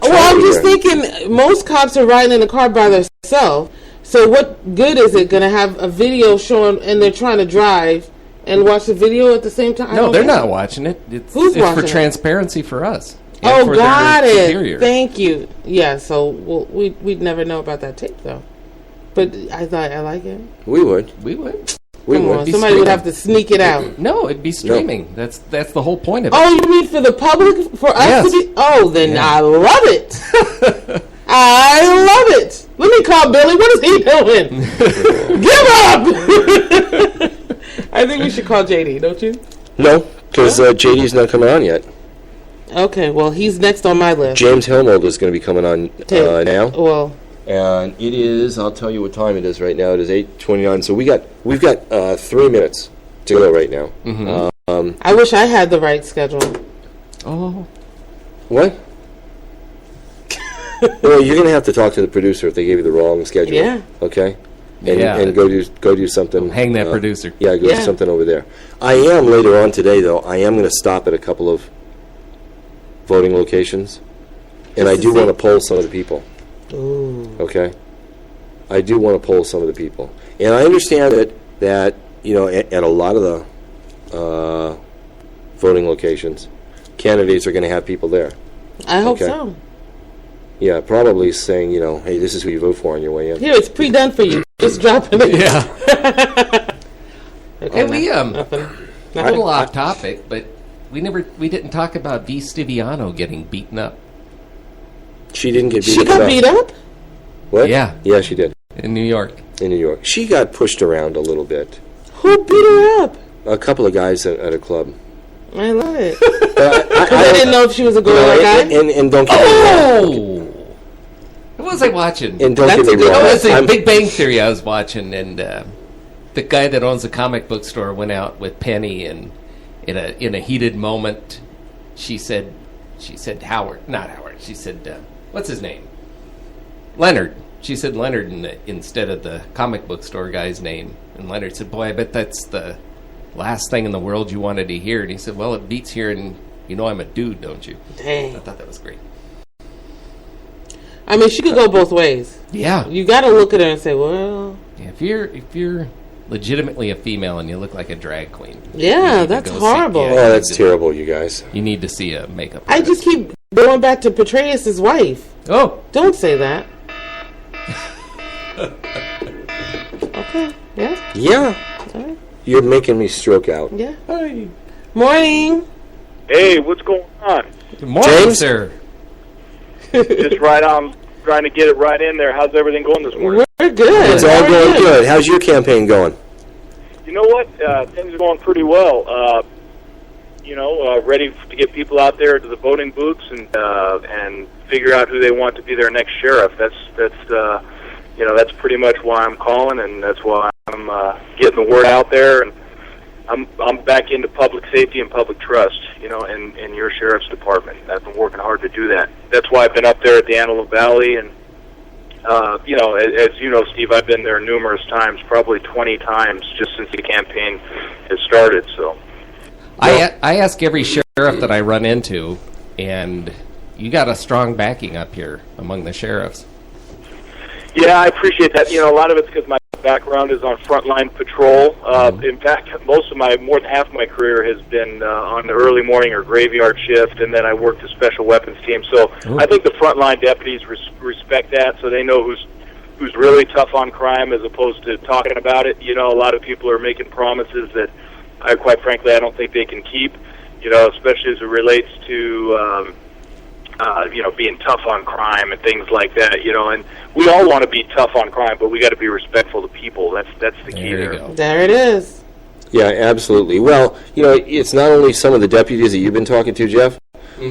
[SPEAKER 2] I'm just thinking most cops are riding in the car by themselves. So what good is it going to have a video showing and they're trying to drive and watch the video at the same time?
[SPEAKER 3] No, they're not watching it. It's for transparency for us.
[SPEAKER 2] Oh, got it. Thank you. Yeah, so we'd never know about that tape, though. But I thought I like it.
[SPEAKER 1] We would.
[SPEAKER 2] Somebody would have to sneak it out.
[SPEAKER 3] No, it'd be streaming. No. That's the whole point of it.
[SPEAKER 2] Oh, you mean for the public? For us to be? Oh, then I love it. I love it. Let me call Billy. What is he doing? Give up! I think we should call JD, don't you?
[SPEAKER 1] No, because JD's not coming on yet.
[SPEAKER 2] Okay, well, he's next on my list.
[SPEAKER 1] James Helmold is going to be coming on now.
[SPEAKER 2] Well,
[SPEAKER 1] and it is. I'll tell you what time it is right now. It is 8:29. So we've got 3 minutes to go right now.
[SPEAKER 3] Mm-hmm.
[SPEAKER 2] I wish I had the right schedule.
[SPEAKER 3] Oh,
[SPEAKER 1] what? Well, you're going to have to talk to the producer if they gave you the wrong schedule.
[SPEAKER 2] Yeah.
[SPEAKER 1] Okay. And go do something.
[SPEAKER 3] Hang that producer.
[SPEAKER 1] Yeah, do something over there. I am later on today, though. I am going to stop at a couple of voting locations, and I do want to poll some of the people.
[SPEAKER 2] Ooh.
[SPEAKER 1] Okay. I do want to poll some of the people, and I understand that that, at a lot of the voting locations, candidates are going to have people there.
[SPEAKER 2] I hope so.
[SPEAKER 1] Yeah, probably saying, hey, this is who you vote for on your way in.
[SPEAKER 2] Here, it's pre-done for you. Just dropping it.
[SPEAKER 3] Yeah.
[SPEAKER 2] Okay,
[SPEAKER 3] and we
[SPEAKER 2] nothing.
[SPEAKER 3] a little off topic, but we didn't talk about V. Stiviano getting beaten up.
[SPEAKER 1] She didn't get beat up.
[SPEAKER 2] She got beat up?
[SPEAKER 1] What?
[SPEAKER 3] Yeah.
[SPEAKER 1] Yeah, she did.
[SPEAKER 3] In New York.
[SPEAKER 1] She got pushed around a little bit.
[SPEAKER 2] Who beat her up?
[SPEAKER 1] A couple of guys at a club.
[SPEAKER 2] I love it. I didn't know if she was a girl or a guy.
[SPEAKER 1] And don't get me wrong.
[SPEAKER 3] What was I watching?
[SPEAKER 1] And don't get me wrong.
[SPEAKER 3] It was a Big Bang Theory I was watching, and the guy that owns the comic book store went out with Penny, and in a heated moment, she said Howard, not Howard. She said, what's his name? Leonard. She said Leonard instead of the comic book store guy's name. And Leonard said, boy, I bet that's the last thing in the world you wanted to hear. And he said, well, it beats hearing, I'm a dude, don't you?
[SPEAKER 2] Dang.
[SPEAKER 3] I thought that was great.
[SPEAKER 2] I mean, she could go both ways.
[SPEAKER 3] Yeah.
[SPEAKER 2] You got to look at her and say, well.
[SPEAKER 3] Yeah, if you're legitimately a female and you look like a drag queen.
[SPEAKER 2] Yeah, that's horrible.
[SPEAKER 1] That's terrible, you guys.
[SPEAKER 3] You need to see a makeup artist.
[SPEAKER 2] I just keep going back to Petraeus' wife.
[SPEAKER 3] Oh.
[SPEAKER 2] Don't say that. Okay. Yeah?
[SPEAKER 1] Yeah.
[SPEAKER 2] Right.
[SPEAKER 1] You're making me stroke out.
[SPEAKER 2] Yeah. Hi. Morning.
[SPEAKER 13] Hey, what's going on?
[SPEAKER 3] Good morning,
[SPEAKER 1] James?
[SPEAKER 3] sir.
[SPEAKER 13] Just right on, trying to get it right in there. How's everything going this morning?
[SPEAKER 2] We're good.
[SPEAKER 1] It's all going good. How's your campaign going?
[SPEAKER 13] You know what? Things are going pretty well. Ready to get people out there to the voting booths and figure out who they want to be their next sheriff. That's pretty much why I'm calling, and that's why I'm getting the word out there. And I'm back into public safety and public trust, in your sheriff's department. I've been working hard to do that. That's why I've been up there at the Antelope Valley, and as you know, Steve, I've been there numerous times, probably 20 times, just since the campaign has started. So,
[SPEAKER 3] I ask every sheriff that I run into, and you got a strong backing up here among the sheriffs.
[SPEAKER 13] Yeah, I appreciate that. A lot of it's because my background is on frontline patrol. In fact, more than half of my career has been on the early morning or graveyard shift, and then I worked a special weapons team. So I think the frontline deputies respect that, so they know who's really tough on crime as opposed to talking about it. A lot of people are making promises that, quite frankly, I don't think they can keep. Especially as it relates to being tough on crime and things like that, and we all want to be tough on crime, but we got to be respectful to people. That's the key there.
[SPEAKER 2] There it is.
[SPEAKER 1] Yeah, absolutely. Well, it's not only some of the deputies that you've been talking to, Jeff,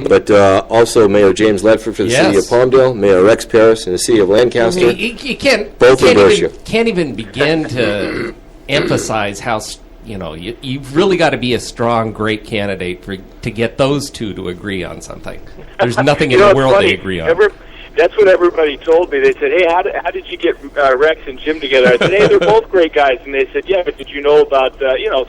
[SPEAKER 1] but also Mayor James Ledford for the city of Palmdale, Mayor Rex Parris in the city of Lancaster.
[SPEAKER 3] You can't even begin to emphasize how you've really got to be a strong, great candidate to get those two to agree on something. There's nothing in the world they agree on.
[SPEAKER 13] That's what everybody told me. They said, hey, how did you get Rex and Jim together? I said, hey, they're both great guys. And they said, yeah, but did you know about,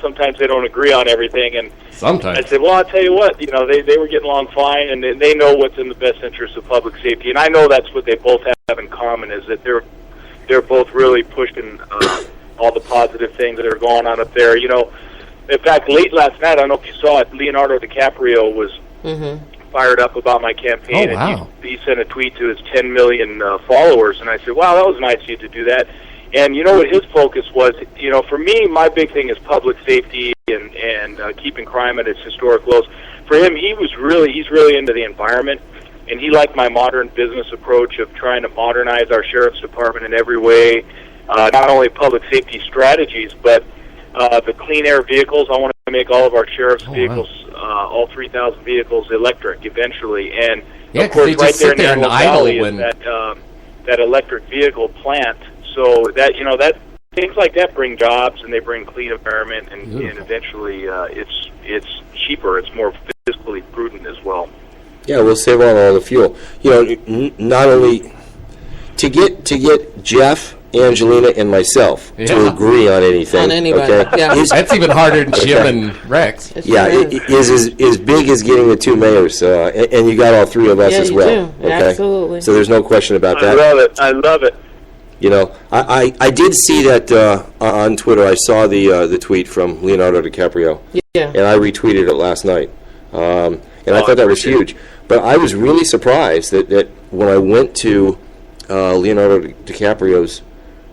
[SPEAKER 13] sometimes they don't agree on everything. And
[SPEAKER 3] sometimes.
[SPEAKER 13] I said, well, I'll tell you what, they were getting along fine, and they know what's in the best interest of public safety. And I know that's what they both have in common, is that they're both really pushing all the positive things that are going on up there. In fact, late last night, I don't know if you saw it, Leonardo DiCaprio was fired up about my campaign.
[SPEAKER 3] Oh, wow.
[SPEAKER 13] And he sent a tweet to his 10 million followers, and I said, wow, that was nice of you to do that. And you know what his focus was? For me, my big thing is public safety and keeping crime at its historic lows. For him, he's really into the environment, and he liked my modern business approach of trying to modernize our sheriff's department in every way. Not only public safety strategies, but the clean air vehicles. I want to make all of our sheriff's vehicles, all 3,000 vehicles, electric eventually. And of course, right there in the Antelope Valley is that electric vehicle plant. So that things like that bring jobs, and they bring clean environment, and eventually it's cheaper. It's more fiscally prudent as well.
[SPEAKER 1] Yeah, we'll save on all the fuel. Not only to get Jeff, Angelina, and myself to agree on anything.
[SPEAKER 2] On anybody,
[SPEAKER 1] okay?
[SPEAKER 3] That's even harder than Jim and Rex.
[SPEAKER 1] It is as big as getting the two mayors, and you got all three of us as well.
[SPEAKER 2] Do. Okay? Absolutely.
[SPEAKER 1] So there's no question about that.
[SPEAKER 13] I love it.
[SPEAKER 1] You know, I did see that on Twitter. I saw the tweet from Leonardo DiCaprio, and I retweeted it last night, and I thought that was huge. But I was really surprised that when I went to Leonardo DiCaprio's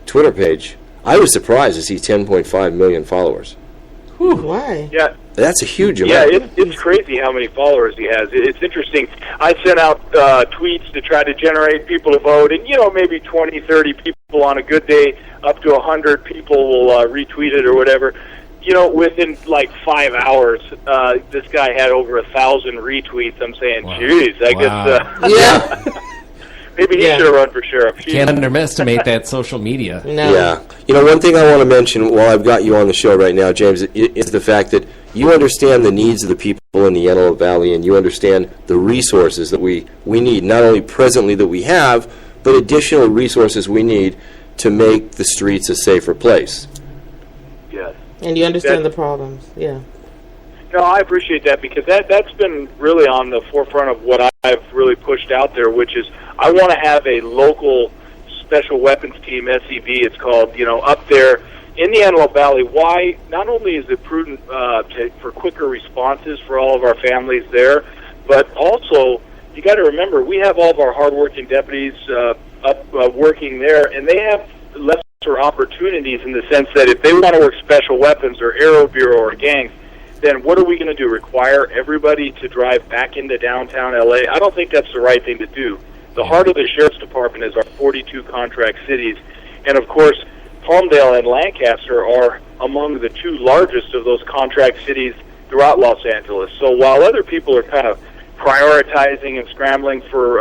[SPEAKER 1] Twitter page, I was surprised to see 10.5 million followers.
[SPEAKER 14] Whew. Why?
[SPEAKER 13] Yeah.
[SPEAKER 1] That's a huge amount.
[SPEAKER 13] Yeah, it's crazy how many followers he has. It's interesting. I sent out tweets to try to generate people to vote, and, maybe 20, 30 people on a good day, up to 100 people will retweet it or whatever. Within like 5 hours, this guy had over 1,000 retweets. I'm saying, geez, I guess... Maybe he should have run for sheriff.
[SPEAKER 3] Can't underestimate that social media.
[SPEAKER 14] No.
[SPEAKER 1] Yeah. One thing I want to mention while I've got you on the show right now, James, is the fact that you understand the needs of the people in the Antelope Valley, and you understand the resources that we need, not only presently that we have, but additional resources we need to make the streets a safer place.
[SPEAKER 13] Yes.
[SPEAKER 14] And you understand the problems. Yeah.
[SPEAKER 13] No, I appreciate that, because that's been really on the forefront of what I've really pushed out there, which is I want to have a local special weapons team, SEV it's called, up there in the Antelope Valley. Why? Not only is it prudent for quicker responses for all of our families there, but also you got to remember we have all of our hardworking deputies working there, and they have lesser opportunities in the sense that if they want to work special weapons or Aero Bureau or gangs, then what are we going to do? Require everybody to drive back into downtown L.A.? I don't think that's the right thing to do. The heart of the Sheriff's Department is our 42 contract cities. And, of course, Palmdale and Lancaster are among the two largest of those contract cities throughout Los Angeles. So while other people are kind of prioritizing and scrambling for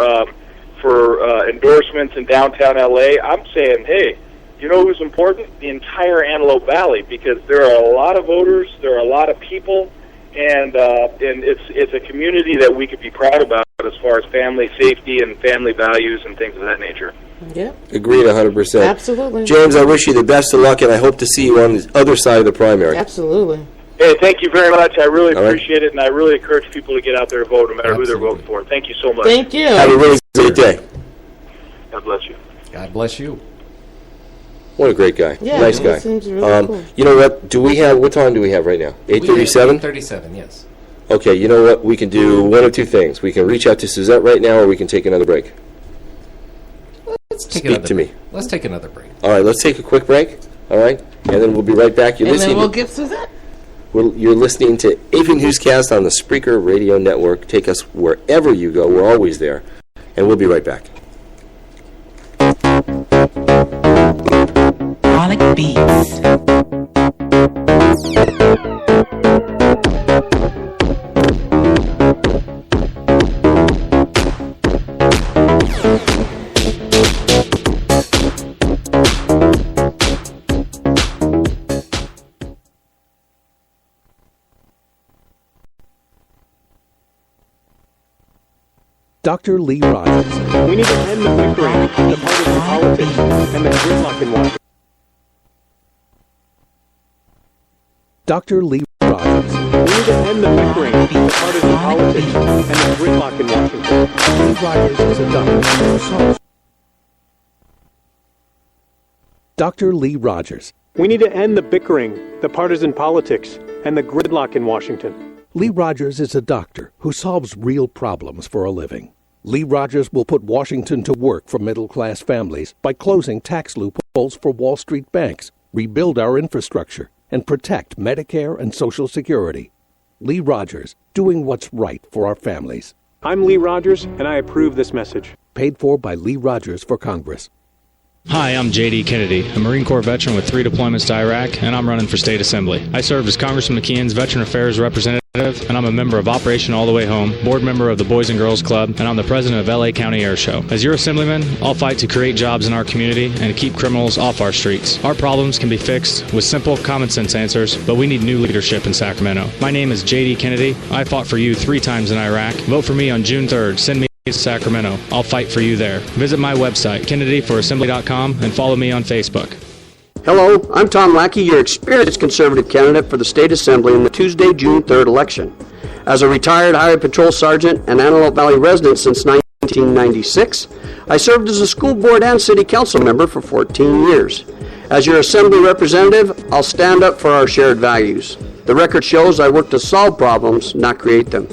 [SPEAKER 13] endorsements in downtown L.A., I'm saying, hey, you know who's important? The entire Antelope Valley, because there are a lot of voters, there are a lot of people, and it's a community that we could be proud about as far as family safety and family values and things of that nature.
[SPEAKER 14] Yeah.
[SPEAKER 1] Agreed 100%.
[SPEAKER 14] Absolutely.
[SPEAKER 1] James, I wish you the best of luck, and I hope to see you on the other side of the primary.
[SPEAKER 14] Absolutely.
[SPEAKER 13] Hey, thank you very much. I really appreciate it, and I really encourage people to get out there and vote, no matter who they're voting for. Thank you so much.
[SPEAKER 14] Thank you.
[SPEAKER 1] Have a really great day.
[SPEAKER 13] God bless you.
[SPEAKER 3] God bless you.
[SPEAKER 1] What a great guy.
[SPEAKER 14] Yeah,
[SPEAKER 1] nice guy.
[SPEAKER 14] Seems really cool.
[SPEAKER 1] You know what? What time do we have right now? 8:37?
[SPEAKER 3] 8:37, yes.
[SPEAKER 1] Okay, you know what? We can do one of two things. We can reach out to Suzette right now, or we can take another break.
[SPEAKER 3] Let's take
[SPEAKER 1] Speak to me.
[SPEAKER 3] Let's take another break.
[SPEAKER 1] All right, let's take a quick break. All right? And then we'll be right back.
[SPEAKER 14] And then we'll get Suzette.
[SPEAKER 1] You're listening to AVNewsCast on the Spreaker Radio Network. Take us wherever you go. We're always there. And we'll be right back.
[SPEAKER 15] Beats.
[SPEAKER 7] Dr. Lee Rogers.
[SPEAKER 8] We need to end the bickering, the partisan politics, and the gridlock in Washington.
[SPEAKER 7] Dr. Lee Rogers.
[SPEAKER 8] We need to end the bickering, the partisan politics, and the gridlock in Washington.
[SPEAKER 7] Lee Rogers is a doctor who solves. Dr. Lee Rogers.
[SPEAKER 8] We need to end the bickering, the partisan politics, and the gridlock in Washington.
[SPEAKER 7] Lee Rogers is a doctor who solves real problems for a living. Lee Rogers will put Washington to work for middle-class families by closing tax loopholes for Wall Street banks, rebuild our infrastructure, and protect Medicare and Social Security. Lee Rogers, doing what's right for our families.
[SPEAKER 8] I'm Lee Rogers, and I approve this message.
[SPEAKER 7] Paid for by Lee Rogers for Congress.
[SPEAKER 6] Hi, I'm J.D. Kennedy, a Marine Corps veteran with 3 deployments to Iraq, and I'm running for State Assembly. I served as Congressman McKeon's Veteran Affairs Representative, and I'm a member of Operation All the Way Home, board member of the Boys and Girls Club, and I'm the president of LA County Air Show. As your assemblyman, I'll fight to create jobs in our community and to keep criminals off our streets. Our problems can be fixed with simple, common sense answers, but we need new leadership in Sacramento. My name is J.D. Kennedy. I fought for you 3 times in Iraq. Vote for me on June 3rd. Send me to Sacramento. I'll fight for you there. Visit my website, kennedyforassembly.com, and follow me on Facebook.
[SPEAKER 9] Hello, I'm Tom Lackey, your experienced conservative candidate for the State Assembly in the Tuesday, June 3rd election. As a retired Highway Patrol Sergeant and Antelope Valley resident since 1996, I served as a school board and city council member for 14 years. As your assembly representative, I'll stand up for our shared values. The record shows I work to solve problems, not create them.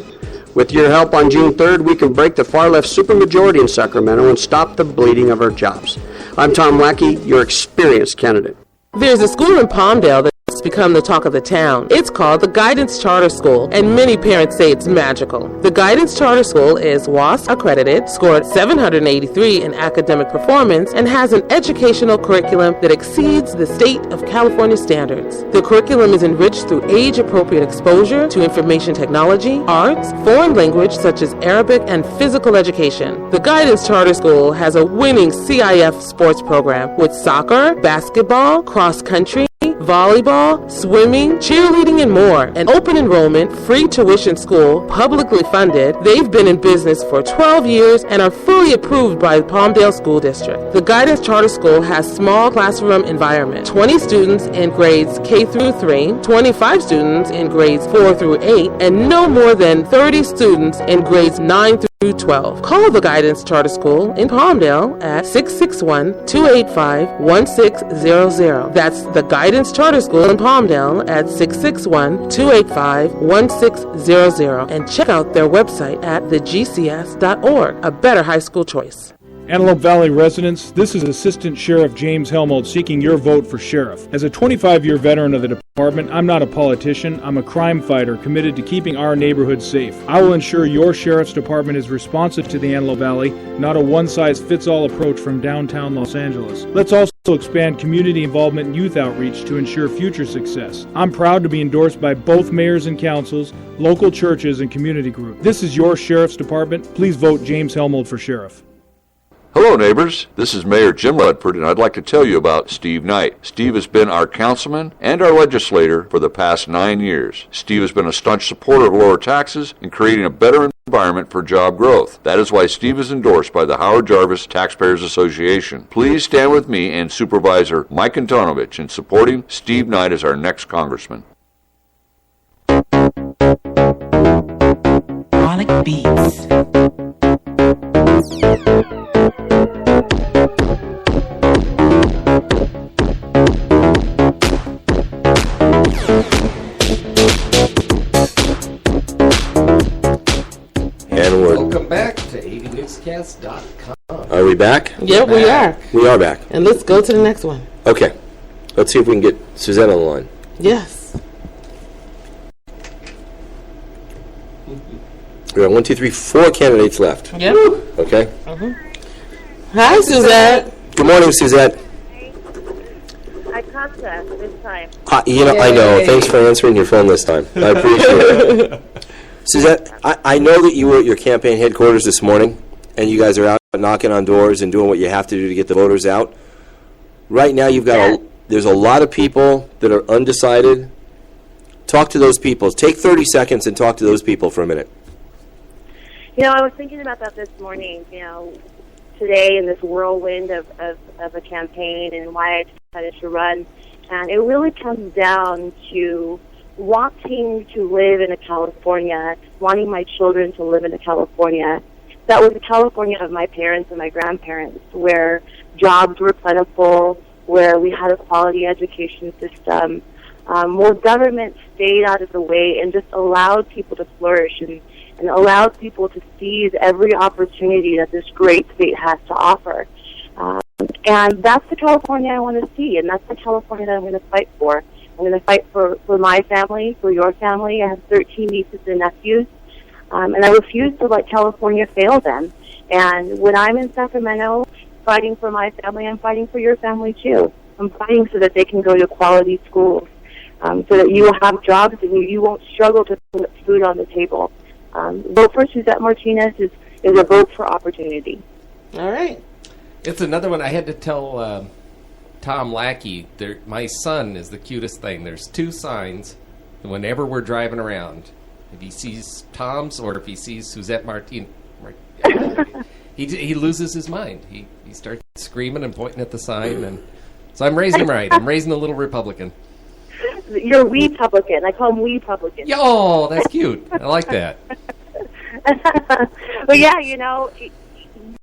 [SPEAKER 9] With your help on June 3rd, we can break the far-left supermajority in Sacramento and stop the bleeding of our jobs. I'm Tom Lackey, your experienced candidate.
[SPEAKER 2] There's a school in Palmdale that's become the talk of the town. It's called the Guidance Charter School, and many parents say it's magical. The Guidance Charter School is WASP accredited, scored 783 in academic performance, and has an educational curriculum that exceeds the state of California standards. The curriculum is enriched through age-appropriate exposure to information technology, arts, foreign language such as Arabic, and physical education. The Guidance Charter School has a winning CIF sports program with soccer, basketball, cross-country, volleyball, swimming, cheerleading, and more. An open enrollment, free tuition school, publicly funded. They've been in business for 12 years and are fully approved by the Palmdale School District. The Guidance Charter School has small classroom environment, 20 students in grades K through 3, 25 students in grades 4 through 8, and no more than 30 students in grades 9 through 12. Call the Guidance Charter School in Palmdale at 661-285-1600. That's the Guidance Charter School in Palmdale at 661-285-1600. And check out their website at thegcs.org. A better high school choice.
[SPEAKER 10] Antelope Valley residents, this is Assistant Sheriff James Helmold seeking your vote for sheriff. As a 25-year veteran of the department, I'm not a politician. I'm a crime fighter committed to keeping our neighborhood safe. I will ensure your sheriff's department is responsive to the Antelope Valley, not a one-size-fits-all approach from downtown Los Angeles. Let's also expand community involvement and youth outreach to ensure future success. I'm proud to be endorsed by both mayors and councils, local churches, and community groups. This is your sheriff's department. Please vote James Helmold for sheriff.
[SPEAKER 11] Hello, neighbors. This is Mayor Jim Ledford, and I'd like to tell you about Steve Knight. Steve has been our councilman and our legislator for the past 9 years. Steve has been a staunch supporter of lower taxes and creating a better environment for job growth. That is why Steve is endorsed by the Howard Jarvis Taxpayers Association. Please stand with me and Supervisor Mike Antonovich in supporting Steve Knight as our next congressman.
[SPEAKER 15] Chronic Beats.
[SPEAKER 3] Welcome back to AVNewsCast.com.
[SPEAKER 1] Are we back?
[SPEAKER 2] Yeah, we are.
[SPEAKER 1] We are back.
[SPEAKER 2] And let's go to the next one.
[SPEAKER 1] Okay. Let's see if we can get Suzette on the line.
[SPEAKER 2] Yes.
[SPEAKER 1] We have 4 candidates left.
[SPEAKER 2] Yep.
[SPEAKER 1] Okay.
[SPEAKER 2] Hi, Suzette.
[SPEAKER 1] Good morning, Suzette.
[SPEAKER 16] I caught that this time.
[SPEAKER 1] I know. Thanks for answering your phone this time. I appreciate it. Suzette, I know that you were at your campaign headquarters this morning, and you guys are out knocking on doors and doing what you have to do to get the voters out. Right now, there's a lot of people that are undecided. Talk to those people. Take 30 seconds and talk to those people for a minute.
[SPEAKER 16] I was thinking about that this morning, today in this whirlwind of a campaign and why I decided to run. And it really comes down to wanting to live in a California, wanting my children to live in a California. That was the California of my parents and my grandparents, where jobs were plentiful, where we had a quality education system, where government stayed out of the way and just allowed people to flourish and allowed people to seize every opportunity that this great state has to offer. And that's the California I want to see, and that's the California that I'm going to fight for. I'm going to fight for my family, for your family. I have 13 nieces and nephews, and I refuse to let California fail them. And when I'm in Sacramento fighting for my family, I'm fighting for your family too. I'm fighting so that they can go to quality schools, so that you will have jobs and you won't struggle to put food on the table. Vote for Suzette Martinez is a vote for opportunity.
[SPEAKER 2] All right.
[SPEAKER 3] It's another one I had to tell Tom Lackey. My son is the cutest thing. There's 2 signs whenever we're driving around. If he sees Tom's or if he sees Suzette Martinez, he loses his mind. He starts screaming and pointing at the sign. And so I'm raising him right. I'm raising a little Republican.
[SPEAKER 16] You're Wee-publican. I call him Wee-publican.
[SPEAKER 3] Oh, that's cute. I like that.
[SPEAKER 16] But yeah,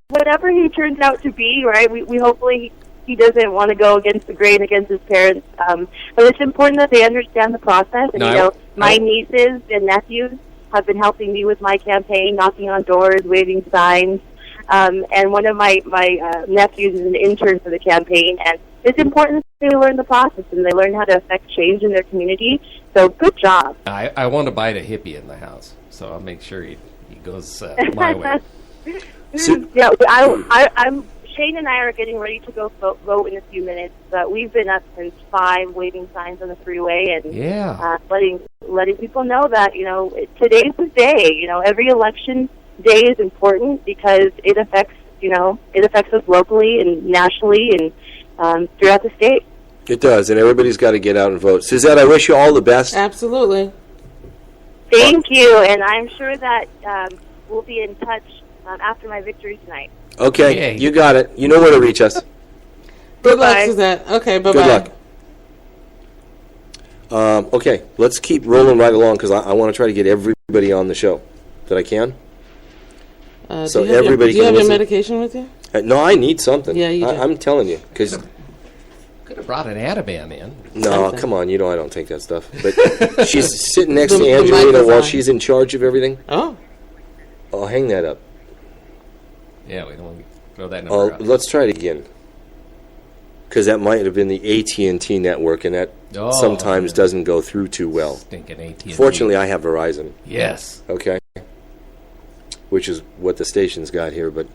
[SPEAKER 16] whatever he turns out to be, right? We hopefully he doesn't want to go against the grain, against his parents. But it's important that they understand the process. And my nieces and nephews have been helping me with my campaign, knocking on doors, waving signs. And one of my nephews is an intern for the campaign, and it's important that they learn the process and they learn how to affect change in their community. So good job.
[SPEAKER 3] I want to bite a hippie in the house, so I'll make sure he goes my way.
[SPEAKER 16] Yeah, I'm Shane and I are getting ready to go vote in a few minutes, but we've been up since 5 waving signs on the freeway and letting people know that, today's the day. Every election day is important because it affects us locally and nationally and throughout the state.
[SPEAKER 1] It does, and everybody's got to get out and vote. Suzette, I wish you all the best.
[SPEAKER 2] Absolutely.
[SPEAKER 16] Thank you, and I'm sure that we'll be in touch after my victory tonight.
[SPEAKER 1] Okay, you got it. You know where to reach us.
[SPEAKER 2] Good luck, Suzette. Okay, bye-bye.
[SPEAKER 1] Good luck. Okay, let's keep rolling right along because I want to try to get everybody on the show that I can.
[SPEAKER 2] So everybody can listen. Do you have your medication with you?
[SPEAKER 1] No, I need something.
[SPEAKER 2] Yeah, you do.
[SPEAKER 1] I'm telling you. Because
[SPEAKER 3] could have brought an Ativan in.
[SPEAKER 1] No, come on. I don't take that stuff. But she's sitting next to Angelina while she's in charge of everything.
[SPEAKER 2] Oh.
[SPEAKER 1] I'll hang that up.
[SPEAKER 3] Yeah, we don't want to throw that number out.
[SPEAKER 1] Let's try it again. Because that might have been the AT&T network, and that sometimes doesn't go through too well.
[SPEAKER 3] Stinking AT&T.
[SPEAKER 1] Fortunately, I have Verizon.
[SPEAKER 3] Yes.
[SPEAKER 1] Okay. Which is what the station's got here, but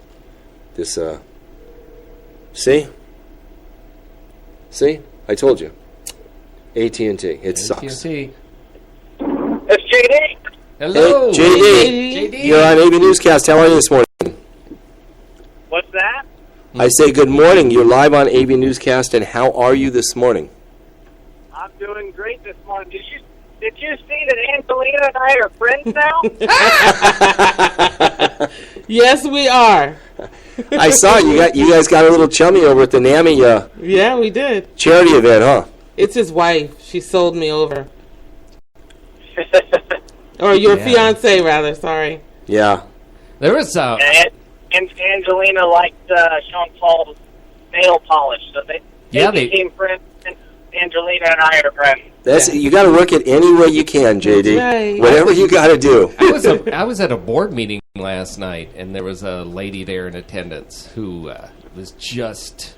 [SPEAKER 1] this, See? I told you. AT&T. It sucks.
[SPEAKER 3] AT&T.
[SPEAKER 12] It's JD.
[SPEAKER 3] Hello.
[SPEAKER 1] Hey, JD. You're on AVNewsCast. How are you this morning?
[SPEAKER 12] What's that?
[SPEAKER 1] I say good morning. You're live on AVNewsCast, and how are you this morning?
[SPEAKER 12] I'm doing great this morning. Did you see that Angelina and I are friends now?
[SPEAKER 2] Yes, we are.
[SPEAKER 1] I saw you guys got a little chummy over at the NAMI
[SPEAKER 2] yeah, we did.
[SPEAKER 1] Charity event, huh?
[SPEAKER 2] It's his wife. She sold me over. Or your fiance, rather. Sorry.
[SPEAKER 1] Yeah.
[SPEAKER 3] There was
[SPEAKER 12] Angelina liked Sean Paul's nail polish, so they became friends. And Angelina and I are friends.
[SPEAKER 1] You got to work it any way you can, JD.
[SPEAKER 2] Right.
[SPEAKER 1] Whatever you got to do.
[SPEAKER 3] I was at a board meeting last night, and there was a lady there in attendance who was just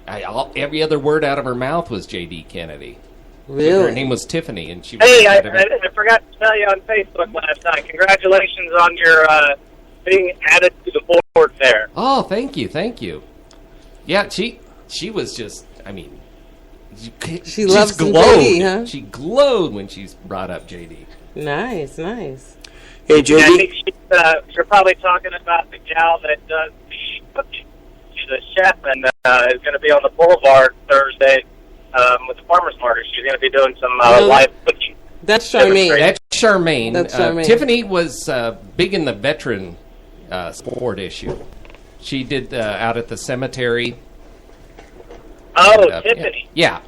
[SPEAKER 3] every other word out of her mouth was J.D. Kennedy.
[SPEAKER 2] Really?
[SPEAKER 3] Her name was Tiffany, and she.
[SPEAKER 12] Hey, I forgot to tell you on Facebook last night. Congratulations on your being added to the board there.
[SPEAKER 3] Oh, thank you. Yeah, she was just. I mean,
[SPEAKER 2] she loves
[SPEAKER 3] glowed.
[SPEAKER 2] JD, huh?
[SPEAKER 3] She glowed when she's brought up JD.
[SPEAKER 2] Nice.
[SPEAKER 1] Hey, JD.
[SPEAKER 12] Yeah, I think you're probably talking about the gal that does the cooking. She's a chef and is going to be on the boulevard Thursday with the farmers market. She's going to be doing some live cooking.
[SPEAKER 2] That's Charmaine.
[SPEAKER 3] That's Charmaine.
[SPEAKER 2] Charmaine.
[SPEAKER 3] Tiffany was big in the veteran sport issue. She did out at the cemetery.
[SPEAKER 12] Oh, Tiffany.
[SPEAKER 3] Yeah.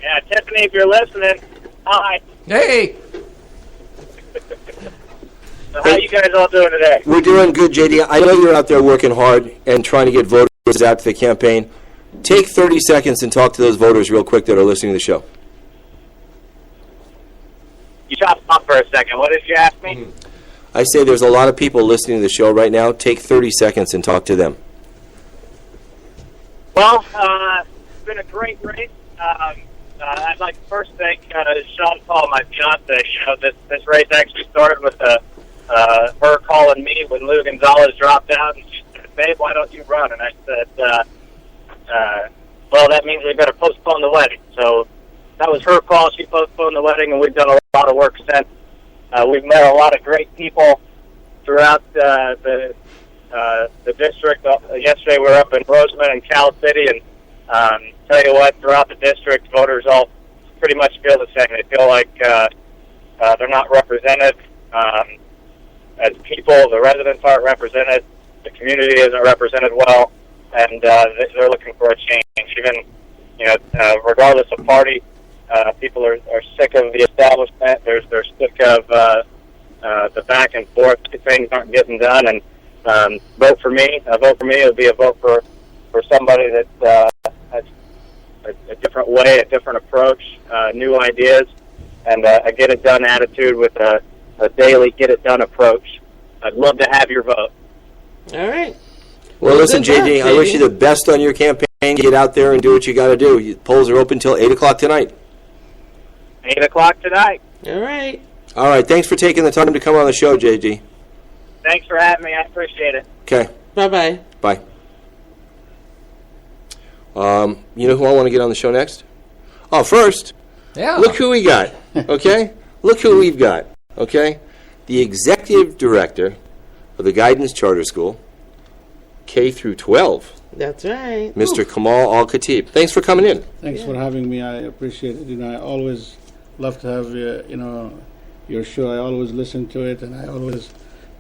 [SPEAKER 12] Yeah, Tiffany, if you're listening, hi.
[SPEAKER 3] Hey.
[SPEAKER 12] So how you guys all doing today?
[SPEAKER 1] We're doing good, JD. I know you're out there working hard and trying to get voters out to the campaign. Take 30 seconds and talk to those voters real quick that are listening to the show.
[SPEAKER 12] You chopped off for a second. What did you ask me?
[SPEAKER 1] I say there's a lot of people listening to the show right now. Take 30 seconds and talk to them.
[SPEAKER 12] Well, it's been a great race. I'd like to first thank Sean Paul, my fiance. This race actually started with her calling me when Lou Gonzalez dropped out, and she said, "Babe, why don't you run?" And I said, well, that means we better postpone the wedding. So that was her call. She postponed the wedding, and we've done a lot of work since. We've met a lot of great people throughout the district. Yesterday we were up in Roseman and Cal City, and tell you what, throughout the district, voters all pretty much feel the same. They feel like they're not represented as people. The residents aren't represented. The community isn't represented well, and they're looking for a change. Even, regardless of party, people are sick of the establishment. They're sick of the back and forth. Things aren't getting done, and vote for me. A vote for me would be a vote for somebody that has a different way, a different approach, new ideas, and a get-it-done attitude with a daily get-it-done approach. I'd love to have your vote.
[SPEAKER 14] All right.
[SPEAKER 1] Well, listen,
[SPEAKER 14] good luck,
[SPEAKER 1] JD, I wish you the best on your campaign. Get out there and do what you got to do. Polls are open till 8 o'clock tonight.
[SPEAKER 12] 8 o'clock tonight.
[SPEAKER 14] All right.
[SPEAKER 1] All right, thanks for taking the time to come on the show, JD.
[SPEAKER 12] Thanks for having me. I appreciate it.
[SPEAKER 1] Okay.
[SPEAKER 14] Bye-bye.
[SPEAKER 1] Bye. You know who I want to get on the show next? Oh, first, look who we got, okay? Look who we've got, okay? The executive director of the Guidance Charter School, K through 12.
[SPEAKER 14] That's right.
[SPEAKER 1] Mr. Kamal Al-Khatib. Thanks for coming in.
[SPEAKER 15] Thanks for having me. I appreciate it. I always love to have your show. I always listen to it, and I always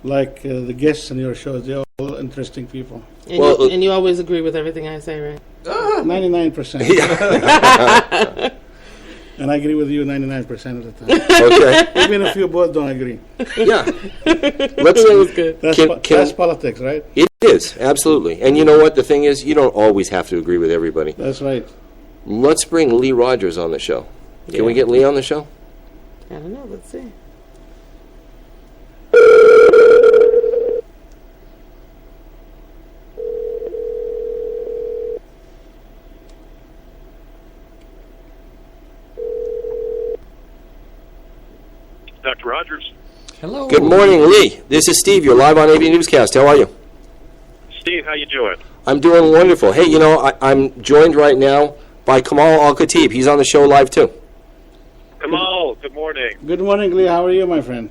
[SPEAKER 15] like the guests on your shows. They're all interesting people.
[SPEAKER 14] And you always agree with everything I say, right?
[SPEAKER 15] 99%. And I agree with you 99% of the time.
[SPEAKER 1] Okay.
[SPEAKER 15] Even if you both don't agree.
[SPEAKER 1] Yeah.
[SPEAKER 14] That was good.
[SPEAKER 15] That's politics, right?
[SPEAKER 1] It is, absolutely. And you know what? The thing is, you don't always have to agree with everybody.
[SPEAKER 15] That's right.
[SPEAKER 1] Let's bring Lee Rogers on the show. Can we get Lee on the show?
[SPEAKER 14] I don't know. Let's see.
[SPEAKER 17] Dr. Rogers.
[SPEAKER 3] Hello.
[SPEAKER 1] Good morning, Lee. This is Steve. You're live on AVNewsCast. How are you?
[SPEAKER 17] Steve, how you doing?
[SPEAKER 1] I'm doing wonderful. Hey, I'm joined right now by Kamal Al-Khatib. He's on the show live, too.
[SPEAKER 17] Kamal, good morning.
[SPEAKER 15] Good morning, Lee. How are you, my friend?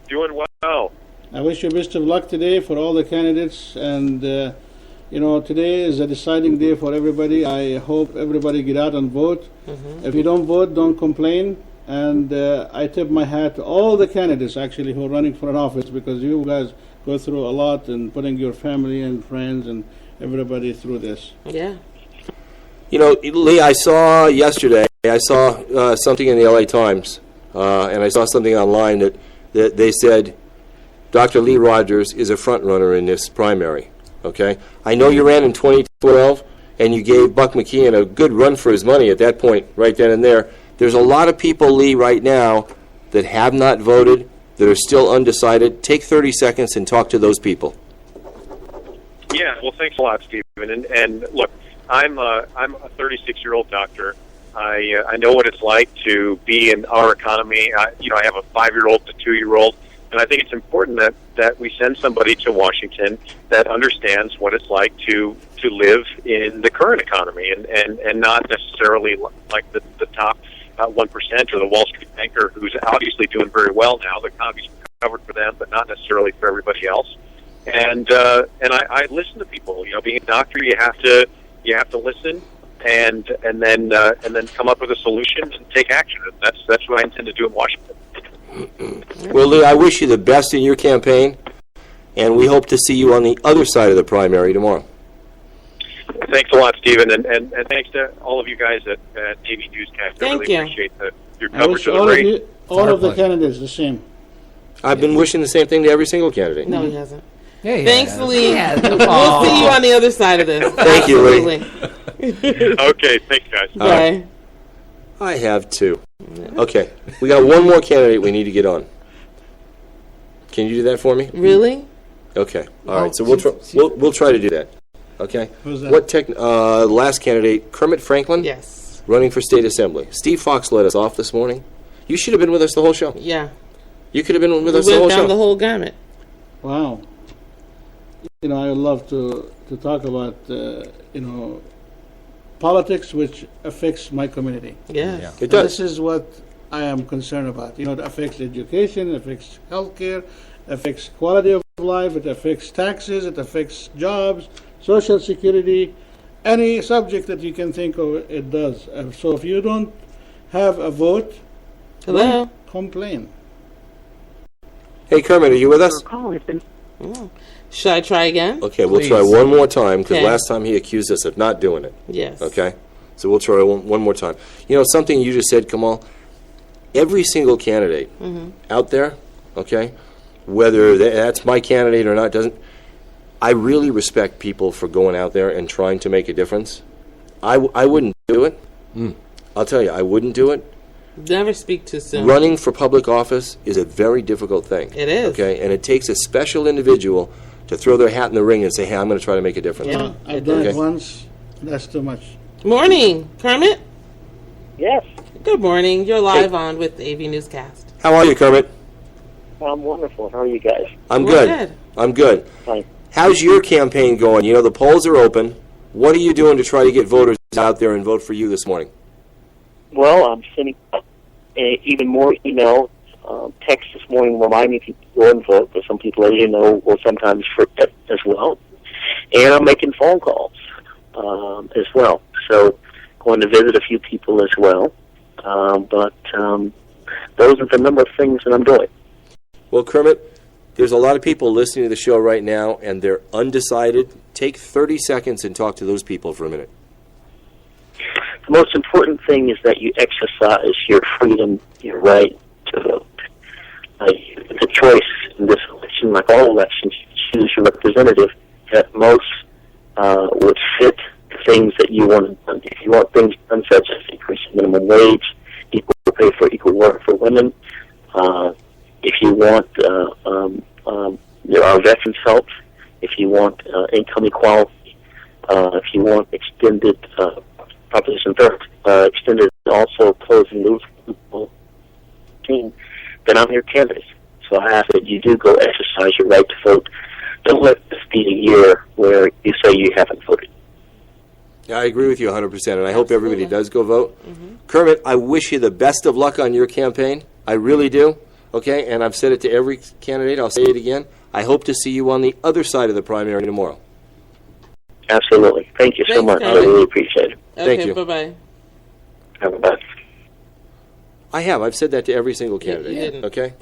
[SPEAKER 17] Doing well.
[SPEAKER 15] I wish you best of luck today for all the candidates. And, today is a deciding day for everybody. I hope everybody get out and vote. Mm-hmm. If you don't vote, don't complain. And I tip my hat to all the candidates, actually, who are running for an office, because you guys go through a lot and putting your family and friends and everybody through this.
[SPEAKER 14] Yeah.
[SPEAKER 1] Lee, I saw yesterday, something in the LA Times, and I saw something online that they said Dr. Lee Rogers is a front runner in this primary, okay? I know you ran in 2012, and you gave Buck McKeon a good run for his money at that point, right then and there. There's a lot of people, Lee, right now that have not voted, that are still undecided. Take 30 seconds and talk to those people.
[SPEAKER 17] Yeah, well, thanks a lot, Stephen. And look, I'm a 36-year-old doctor. I know what it's like to be in our economy. I have a 5-year-old to 2-year-old, and I think it's important that we send somebody to Washington that understands what it's like to live in the current economy and not necessarily like the top 1% or the Wall Street banker who's obviously doing very well now. The economy's covered for them, but not necessarily for everybody else. And I listen to people. Being a doctor, you have to listen and then come up with a solution and take action. And that's what I intend to do in Washington.
[SPEAKER 1] Well, Lee, I wish you the best in your campaign, and we hope to see you on the other side of the primary tomorrow.
[SPEAKER 17] Thanks a lot, Stephen, and thanks to all of you guys at AVNewsCast. I really appreciate your coverage of the race.
[SPEAKER 15] All of the candidates the same.
[SPEAKER 1] I've been wishing the same thing to every single candidate.
[SPEAKER 14] No, he hasn't.
[SPEAKER 3] Yeah,
[SPEAKER 14] Thanks, Lee. We'll see you on the other side of this.
[SPEAKER 1] Thank you, Lee.
[SPEAKER 17] Okay, thanks, guys.
[SPEAKER 14] Bye.
[SPEAKER 1] I have two. Okay, we got one more candidate we need to get on. Can you do that for me?
[SPEAKER 14] Really?
[SPEAKER 1] Okay. All right. So we'll try to do that. Okay.
[SPEAKER 15] Who's that?
[SPEAKER 1] What last candidate? Kermit Franklin.
[SPEAKER 14] Yes.
[SPEAKER 1] Running for state assembly. Steve Fox let us off this morning. You should have been with us the whole show.
[SPEAKER 14] Yeah.
[SPEAKER 1] You could have been with us
[SPEAKER 14] We
[SPEAKER 1] the whole
[SPEAKER 14] went down
[SPEAKER 1] show.
[SPEAKER 14] the whole gamut.
[SPEAKER 15] Wow. I would love to talk about politics which affects my community.
[SPEAKER 14] Yes.
[SPEAKER 1] It does.
[SPEAKER 15] This is what I am concerned about. It affects education, it affects healthcare, affects quality of life, it affects taxes, it affects jobs, Social Security, any subject that you can think of, it does. So if you don't have a vote, don't complain.
[SPEAKER 1] Hey, Kermit, are you with us?
[SPEAKER 14] Should I try again?
[SPEAKER 1] Okay, we'll try one more time, because
[SPEAKER 14] Okay.
[SPEAKER 1] last time he accused us of not doing it.
[SPEAKER 14] Yes.
[SPEAKER 1] Okay? So we'll try one more time. Something you just said, Kamal, every single candidate out there, okay, whether that's my candidate or not, I really respect people for going out there and trying to make a difference. I wouldn't do it. I'll tell you, I wouldn't do it.
[SPEAKER 14] Never speak too soon.
[SPEAKER 1] Running for public office is a very difficult thing.
[SPEAKER 14] It is.
[SPEAKER 1] Okay, and it takes a special individual to throw their hat in the ring and say, hey, I'm going to try to make a difference.
[SPEAKER 15] Yeah, I've done it once. That's too much.
[SPEAKER 14] Morning, Kermit.
[SPEAKER 18] Yes.
[SPEAKER 14] Good morning. You're live on with AV Newscast.
[SPEAKER 1] How are you, Kermit?
[SPEAKER 18] I'm wonderful. How are you guys?
[SPEAKER 1] I'm good. I'm good.
[SPEAKER 18] Fine.
[SPEAKER 1] How's your campaign going? You know, the polls are open. What are you doing to try to get voters out there and vote for you this morning?
[SPEAKER 18] Well, I'm sending even more email, text this morning reminding people to go and vote, because some people, as you know, will sometimes forget as well. And I'm making phone calls as well. So going to visit a few people as well. But those are the number of things that I'm doing.
[SPEAKER 1] Well, Kermit, there's a lot of people listening to the show right now, and they're undecided. Take 30 seconds and talk to those people for a minute.
[SPEAKER 18] The most important thing is that you exercise your freedom, your right to vote. The choice in this election, like all elections, you choose your representative that most would fit the things that you want done. If you want things done such as increasing minimum wage, equal pay for equal work for women, if you want our veterans' help, if you want income equality, if you want extended Proposition 3, extended also closing loophole, then I'm your candidate. So I ask that you do go exercise your right to vote. Don't let this be a year where you say you haven't voted.
[SPEAKER 1] I agree with you 100%, and I hope everybody does go vote. Kermit, I wish you the best of luck on your campaign. I really do. Okay, and I've said it to every candidate. I'll say it again. I hope to see you on the other side of the primary tomorrow.
[SPEAKER 18] Absolutely. Thank you so much. I really appreciate it.
[SPEAKER 1] Thank you.
[SPEAKER 14] Bye-bye.
[SPEAKER 18] Have a bye.
[SPEAKER 1] I've said that to every single candidate.
[SPEAKER 14] You didn't.
[SPEAKER 1] Okay?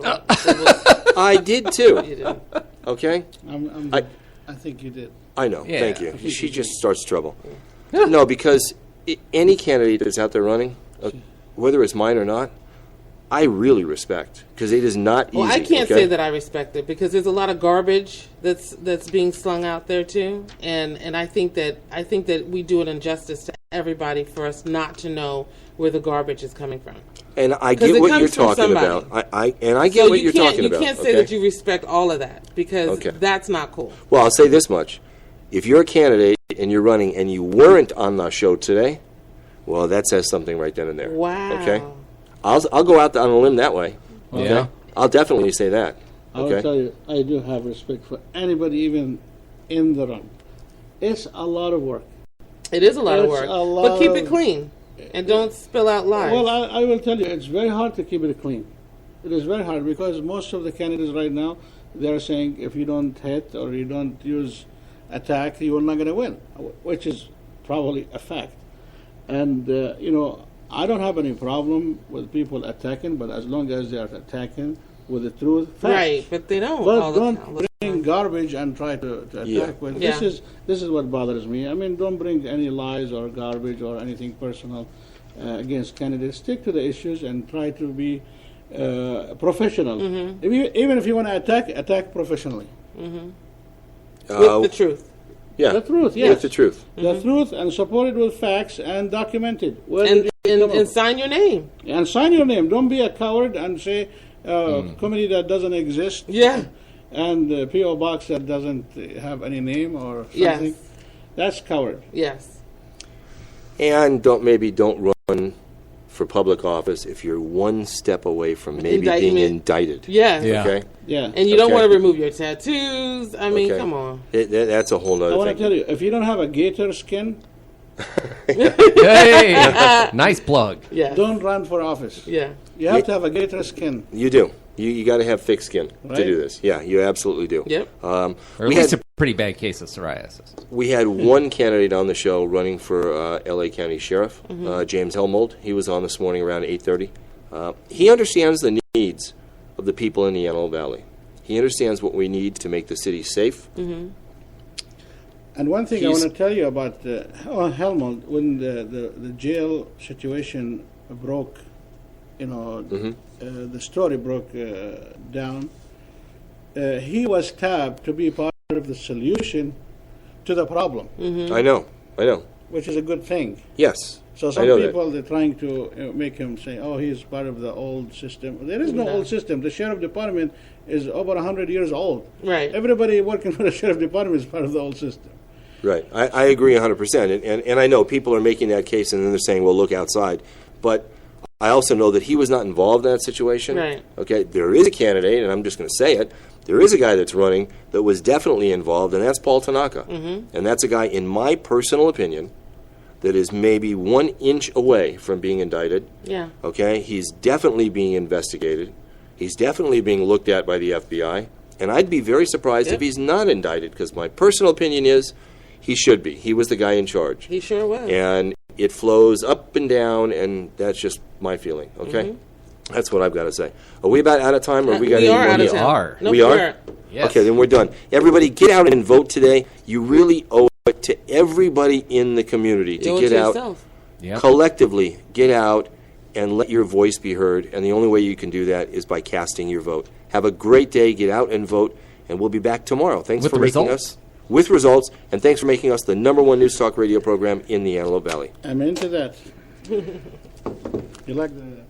[SPEAKER 1] I did too.
[SPEAKER 14] You didn't.
[SPEAKER 1] Okay?
[SPEAKER 15] I think you did.
[SPEAKER 1] I know. Thank you. She just starts trouble. No, because any candidate that's out there running, whether it's mine or not, I really respect, because it is not easy.
[SPEAKER 14] Well, I can't say that I respect it, because there's a lot of garbage that's being slung out there too, and I think that we do an injustice to everybody for us not to know where the garbage is coming from.
[SPEAKER 1] And I get what you're talking about. I get what you're talking about.
[SPEAKER 14] You can't say that you respect all of that, because that's not cool.
[SPEAKER 1] Well, I'll say this much: if you're a candidate and you're running and you weren't on the show today, well, that says something right then and there.
[SPEAKER 14] Wow.
[SPEAKER 1] Okay. I'll go out on a limb that way. Okay?
[SPEAKER 15] Yeah.
[SPEAKER 1] I'll definitely say that.
[SPEAKER 15] I will tell you, I do have respect for anybody, even in the run. It's a lot of work.
[SPEAKER 14] It is a lot of work, but keep it clean and don't spill out lies.
[SPEAKER 15] Well, I will tell you, it's very hard to keep it clean. It is very hard, because most of the candidates right now, they're saying if you don't hit or you don't use attack, you're not going to win, which is probably a fact. And, I don't have any problem with people attacking, but as long as they are attacking with the truth, facts.
[SPEAKER 14] Right, but they don't.
[SPEAKER 15] But don't bring garbage and try to attack with. This is what bothers me. I mean, don't bring any lies or garbage or anything personal against candidates. Stick to the issues and try to be professional. Even if you want to attack professionally.
[SPEAKER 14] With the truth.
[SPEAKER 1] Yeah.
[SPEAKER 15] The truth, yes.
[SPEAKER 1] With the truth.
[SPEAKER 15] The truth, and support it with facts and document it.
[SPEAKER 14] And sign your name.
[SPEAKER 15] And sign your name. Don't be a coward and say committee that doesn't exist.
[SPEAKER 14] Yeah.
[SPEAKER 15] And P.O. box that doesn't have any name or something.
[SPEAKER 14] Yes.
[SPEAKER 15] That's coward.
[SPEAKER 14] Yes.
[SPEAKER 1] And don't run for public office if you're one step away from maybe being indicted.
[SPEAKER 14] Yes.
[SPEAKER 15] Yeah.
[SPEAKER 1] Okay?
[SPEAKER 15] Yeah.
[SPEAKER 14] And you don't want to remove your tattoos. I mean, come on.
[SPEAKER 1] That's a whole other
[SPEAKER 15] thing. I want
[SPEAKER 1] thing.
[SPEAKER 15] to tell you, if you don't have a gator skin,
[SPEAKER 3] hey, nice plug.
[SPEAKER 14] Yeah.
[SPEAKER 15] Don't run for office.
[SPEAKER 14] Yeah.
[SPEAKER 15] You have to have a gator skin.
[SPEAKER 1] You do. You got to have thick skin to do this. Yeah, you absolutely do.
[SPEAKER 14] Yep.
[SPEAKER 3] Or at least a pretty bad case of psoriasis.
[SPEAKER 1] We had one candidate on the show running for L.A. County Sheriff, James Helmold. He was on this morning around 8:30. He understands the needs of the people in the Antelope Valley. He understands what we need to make the city safe.
[SPEAKER 15] And one thing I want to tell you about Helmond, when the jail situation broke, the story broke down, he was tapped to be part of the solution to the problem.
[SPEAKER 1] I know.
[SPEAKER 15] Which is a good thing.
[SPEAKER 1] Yes.
[SPEAKER 15] So some people, they're trying to make him say, oh, he's part of the old system. There is no old system. The sheriff department is over 100 years old.
[SPEAKER 14] Right.
[SPEAKER 15] Everybody working for the sheriff department is part of the old system.
[SPEAKER 1] Right. I agree 100%. And I know people are making that case and then they're saying, well, look outside. But I also know that he was not involved in that situation.
[SPEAKER 14] Right.
[SPEAKER 1] Okay. There is a candidate, and I'm just going to say it. There is a guy that's running that was definitely involved, and that's Paul Tanaka. And that's a guy, in my personal opinion, that is maybe 1 inch away from being indicted.
[SPEAKER 14] Yeah.
[SPEAKER 1] Okay? He's definitely being investigated. He's definitely being looked at by the FBI. And I'd be very surprised if he's not indicted, because my personal opinion is he should be. He was the guy in charge.
[SPEAKER 14] He sure was.
[SPEAKER 1] And it flows up and down, and that's just my feeling. Okay? That's what I've got to say. Are we about out of time, or we got any more?
[SPEAKER 14] Out of
[SPEAKER 1] time?
[SPEAKER 14] We are. Nope,
[SPEAKER 1] we are?
[SPEAKER 3] Yes.
[SPEAKER 1] Okay, then we're done. Everybody, get out and vote today. You really owe it to everybody in the community to get out. Collectively, get out and let your voice be heard. And the only way you can do that is by casting your vote. Have a great day. Get out and vote. And we'll be back tomorrow. Thanks for making us. With results. And thanks for making us the #1 news talk radio program in the Antelope Valley.
[SPEAKER 15] I'm into that. You like the...